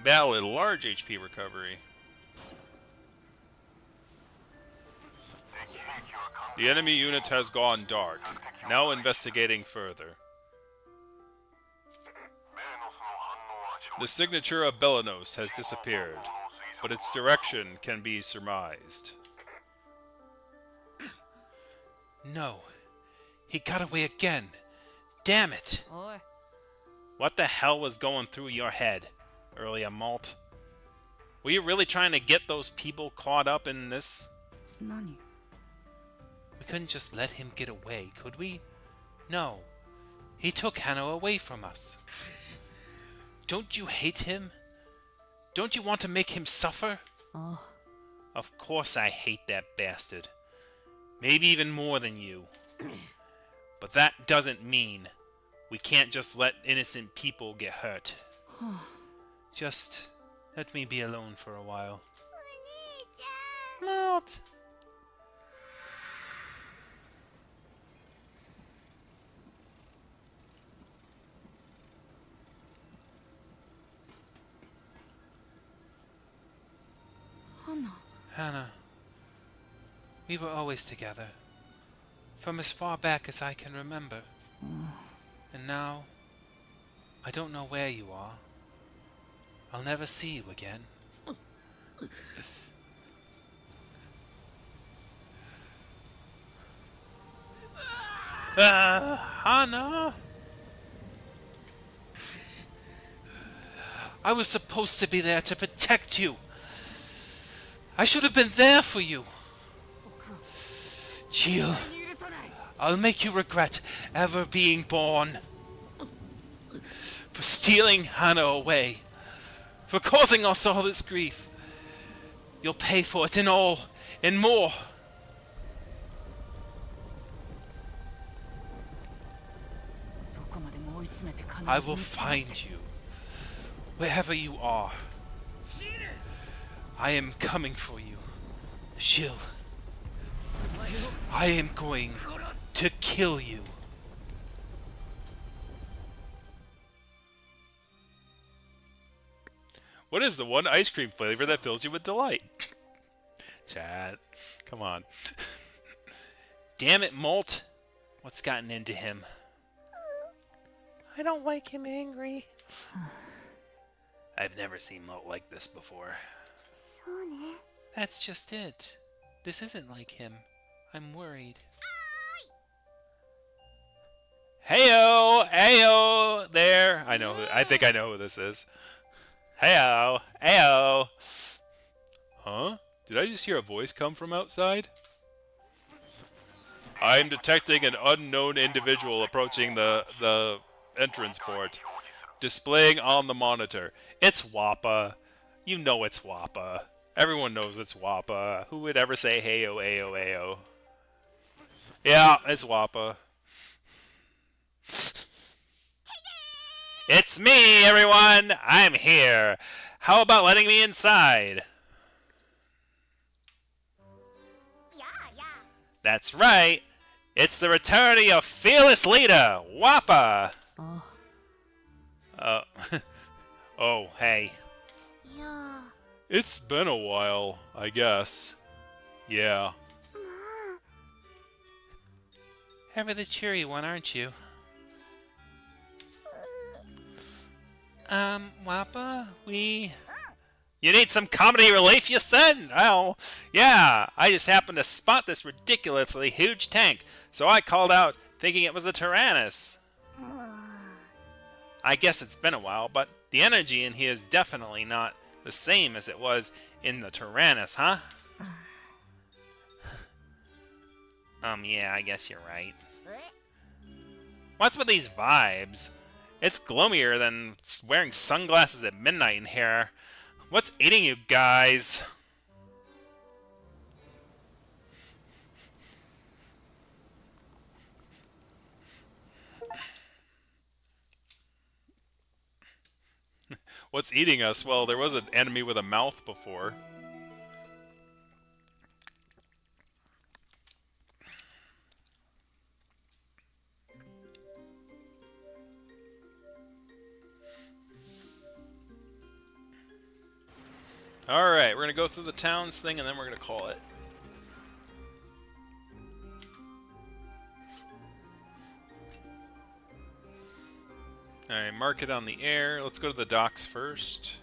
Valid, large HP recovery. The enemy unit has gone dark. Now investigating further. The signature of Belenos has disappeared, but its direction can be surmised. No. He got away again. Damn it. What the hell was going through your head earlier, Malt? Were you really trying to get those people caught up in this? We couldn't just let him get away, could we? No. He took Hanno away from us. Don't you hate him? Don't you want to make him suffer? Of course I hate that bastard. Maybe even more than you. But that doesn't mean we can't just let innocent people get hurt. Just let me be alone for a while. Malt! Hannah, we were always together, from as far back as I can remember. And now, I don't know where you are. I'll never see you again. Hannah! I was supposed to be there to protect you. I should have been there for you. Jill, I'll make you regret ever being born. For stealing Hannah away. For causing us all this grief. You'll pay for it in all, and more. I will find you, wherever you are. I am coming for you, Jill. I am going to kill you. What is the one ice cream flavor that fills you with delight? Chat, come on. Damn it, Malt. What's gotten into him? I don't like him angry. I've never seen Malt like this before. That's just it. This isn't like him. I'm worried. Heyo! Heyo! There! I think I know who this is. Heyo! Heyo! Huh? Did I just hear a voice come from outside? I'm detecting an unknown individual approaching the entrance port. Displaying on the monitor. It's Wappa. You know it's Wappa. Everyone knows it's Wappa. Who would ever say heyo, heyo, heyo? Yeah, it's Wappa. It's me, everyone! I'm here! How about letting me inside? That's right! It's the return of your fearless leader, Wappa! Oh, hey. It's been a while, I guess. Yeah. Ever the cheery one, aren't you? Wappa, Yeah, You need some comedy relief, you said? Well, yeah, I just happened to spot this ridiculously huge tank, so I called out, thinking it was a Tyrannus. I guess it's been a while, but the energy in here is definitely not the same as it was in the Tyrannus, huh? Yeah, I guess you're right. What's with these vibes? It's gloomier than wearing sunglasses at midnight in here. What's eating you guys? What's eating us? Well, there was an enemy with a mouth before. Alright, we're going to go through the towns thing and then we're going to call it. Alright, mark it on the air. Let's go to the docks first.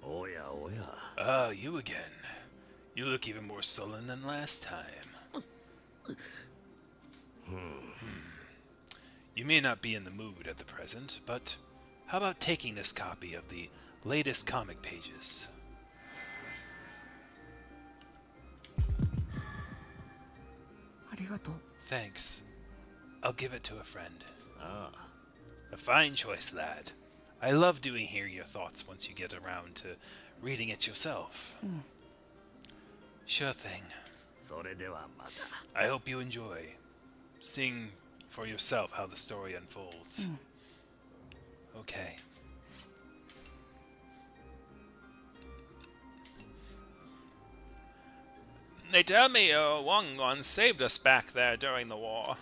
Oh yeah, oh yeah. Ah, you again. You look even more sullen than last time. You may not be in the mood at the present, but how about taking this copy of the latest comic pages? Thanks. I'll give it to a friend. Ah. A fine choice, lad. I love doing hearing your thoughts once you get around to reading it yourself. Sure thing. それではまた。 I hope you enjoy seeing for yourself how the story unfolds. Okay. They tell me Wangwan saved us back there during the war.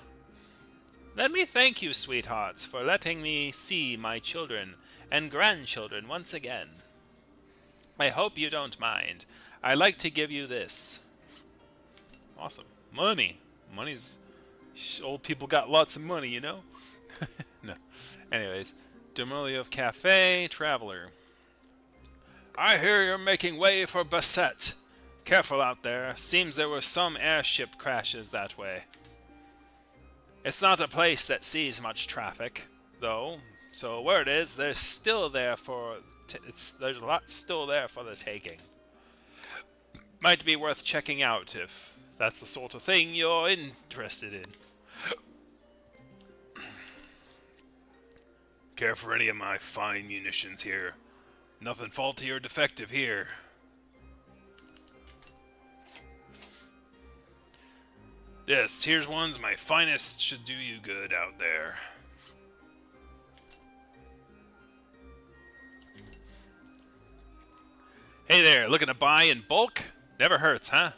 Let me thank you, sweethearts, for letting me see my children and grandchildren once again. I hope you don't mind. I'd like to give you this. Awesome. Money. Money's... Old people got lots of money, you know? No. Anyways. Demolio Cafe, Traveler. I hear you're making way for Basset. Careful out there. Seems there were some airship crashes that way. It's not a place that sees much traffic, though. So word is, there's still there for... there's a lot still there for the taking. Might be worth checking out if that's the sort of thing you're interested in. Care for any of my fine munitions here. Nothing faulty or defective here. Yes, here's ones my finest should do you good out there. Hey there, looking to buy in bulk? Never hurts, huh?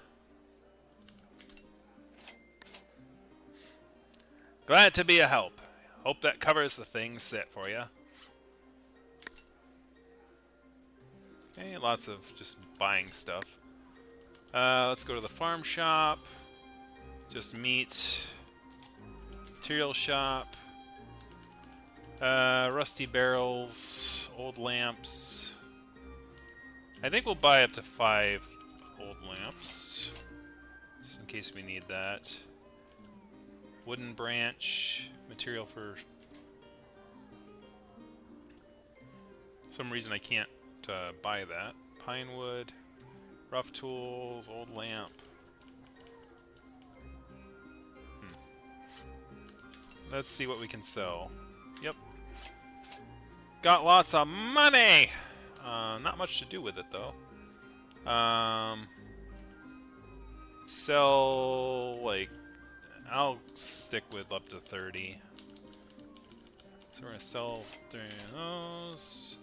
Glad to be a help. Hope that covers the things set for you. Okay, lots of just buying stuff. Let's go to the farm shop. Just meat. Material shop. Rusty barrels. Old lamps. I think we'll buy up to 5 old lamps. Just in case we need that. Wooden branch. Material for... some reason I can't buy that. Pine wood. Rough tools. Old lamp. Let's see what we can sell. Yep. Got lots of money! Not much to do with it, though. Sell, like... I'll stick with up to 30. So we're gonna sell 3 of those.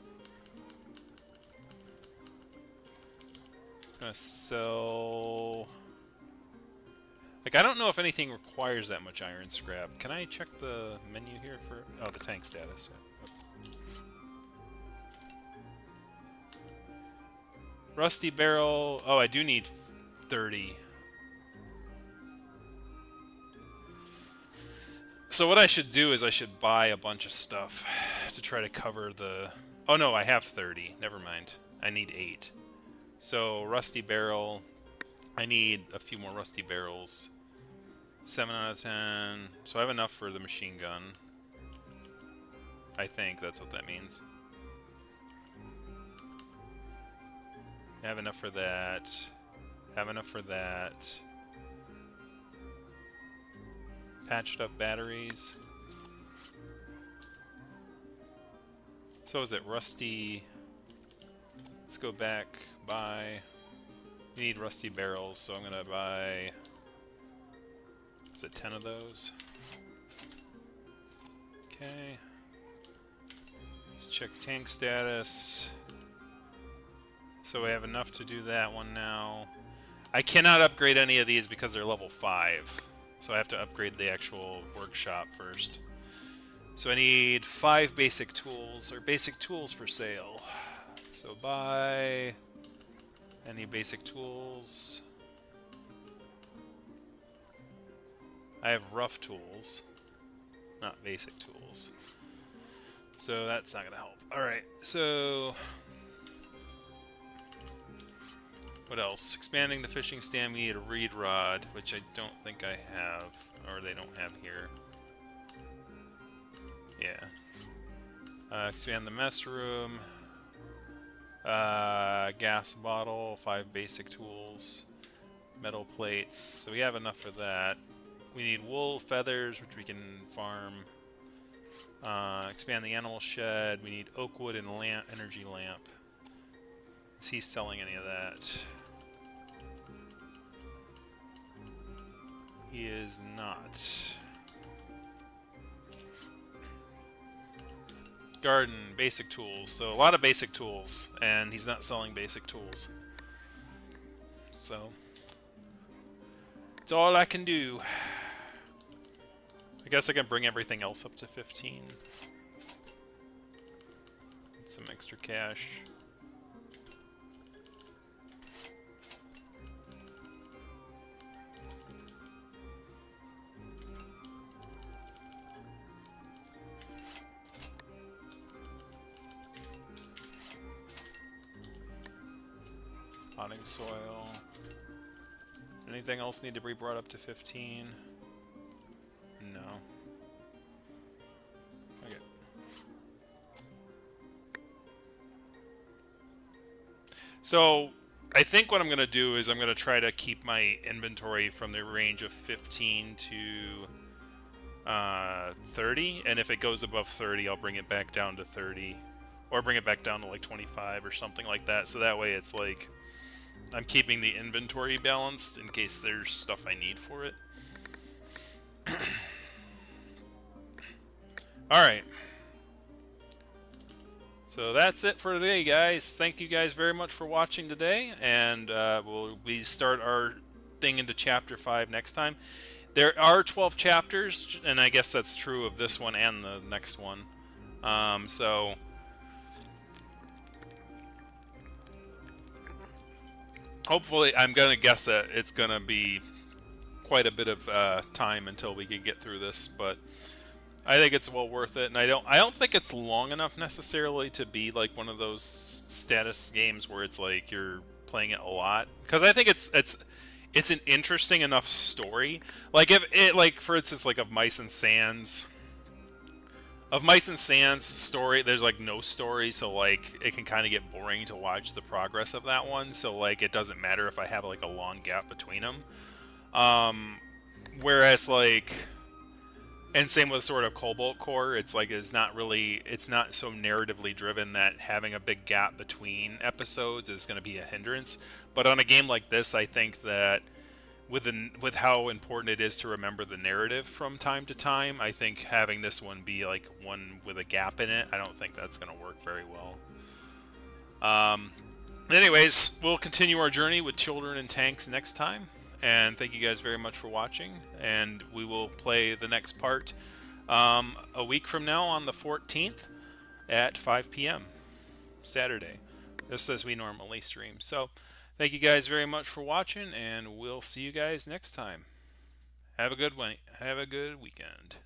Gonna sell... Like, I don't know if anything requires that much iron scrap. Can I check the menu here for... Oh, the tank status. Rusty barrel... Oh, I do need 30. So what I should do is I should buy a bunch of stuff to try to cover the... Oh no, I have 30. Never mind. I need 8. So rusty barrel. I need a few more rusty barrels. 7 out of 10. So I have enough for the machine gun. I think that's what that means. I have enough for that. Have enough for that. Patched up batteries. So is it rusty? Let's go back. Buy. You need rusty barrels, so I'm gonna buy. Is it 10 of those? Okay. Let's check tank status. So we have enough to do that one now. I cannot upgrade any of these because they're level 5. So I have to upgrade the actual workshop first. So I need 5 basic tools, or basic tools for sale. So buy any basic tools. I have rough tools, not basic tools. So that's not going to help. Alright, so... What else? Expanding the fishing stand, we need a reed rod, which I don't think I have, or they don't have here. Yeah. Expand the mess room. Gas bottle, 5 basic tools. Metal plates, so we have enough for that. We need wool, feathers, which we can farm. Expand the animal shed. We need oak wood and energy lamp. Is he selling any of that? He is not. Garden, basic tools. So a lot of basic tools, and he's not selling basic tools. So it's all I can do. I guess I can bring everything else up to 15. Get some extra cash. Potting soil. Anything else need to be brought up to 15? No. Okay. So, I think what I'm going to do is I'm going to try to keep my inventory from the range of 15 to 30, and if it goes above 30, I'll bring it back down to 30, or bring it back down to like 25 or something like that, so that way it's like I'm keeping the inventory balanced in case there's stuff I need for it. Alright. So that's it for today, guys. Thank you guys very much for watching today, and we start our thing into Chapter 5 next time. There are 12 chapters, and I guess that's true of this one and the next one. So... hopefully, I'm gonna guess that it's gonna be quite a bit of time until we can get through this, but I think it's well worth it. And I don't think it's long enough necessarily to be like one of those status games where it's like you're playing it a lot. Because I think it's an interesting enough story. Like if it, like for instance, like of Mice and Sands. Of Mice and Sands story, there's like no story, so like it can kind of get boring to watch the progress of that one. So like it doesn't matter if I have like a long gap between them. Whereas like, and same with sort of Cobalt Core, it's like it's not so narratively driven that having a big gap between episodes is going to be a hindrance. But on a game like this, I think that with how important it is to remember the narrative from time to time, I think having this one be like one with a gap in it, I don't think that's going to work very well. Anyways, we'll continue our journey with Children and Tanks next time, and thank you guys very much for watching, and we will play the next part a week from now on the 14th at 5 p.m. Saturday, just as we normally stream. So thank you guys very much for watching, and we'll see you guys next time. Have a good one. Have a good weekend.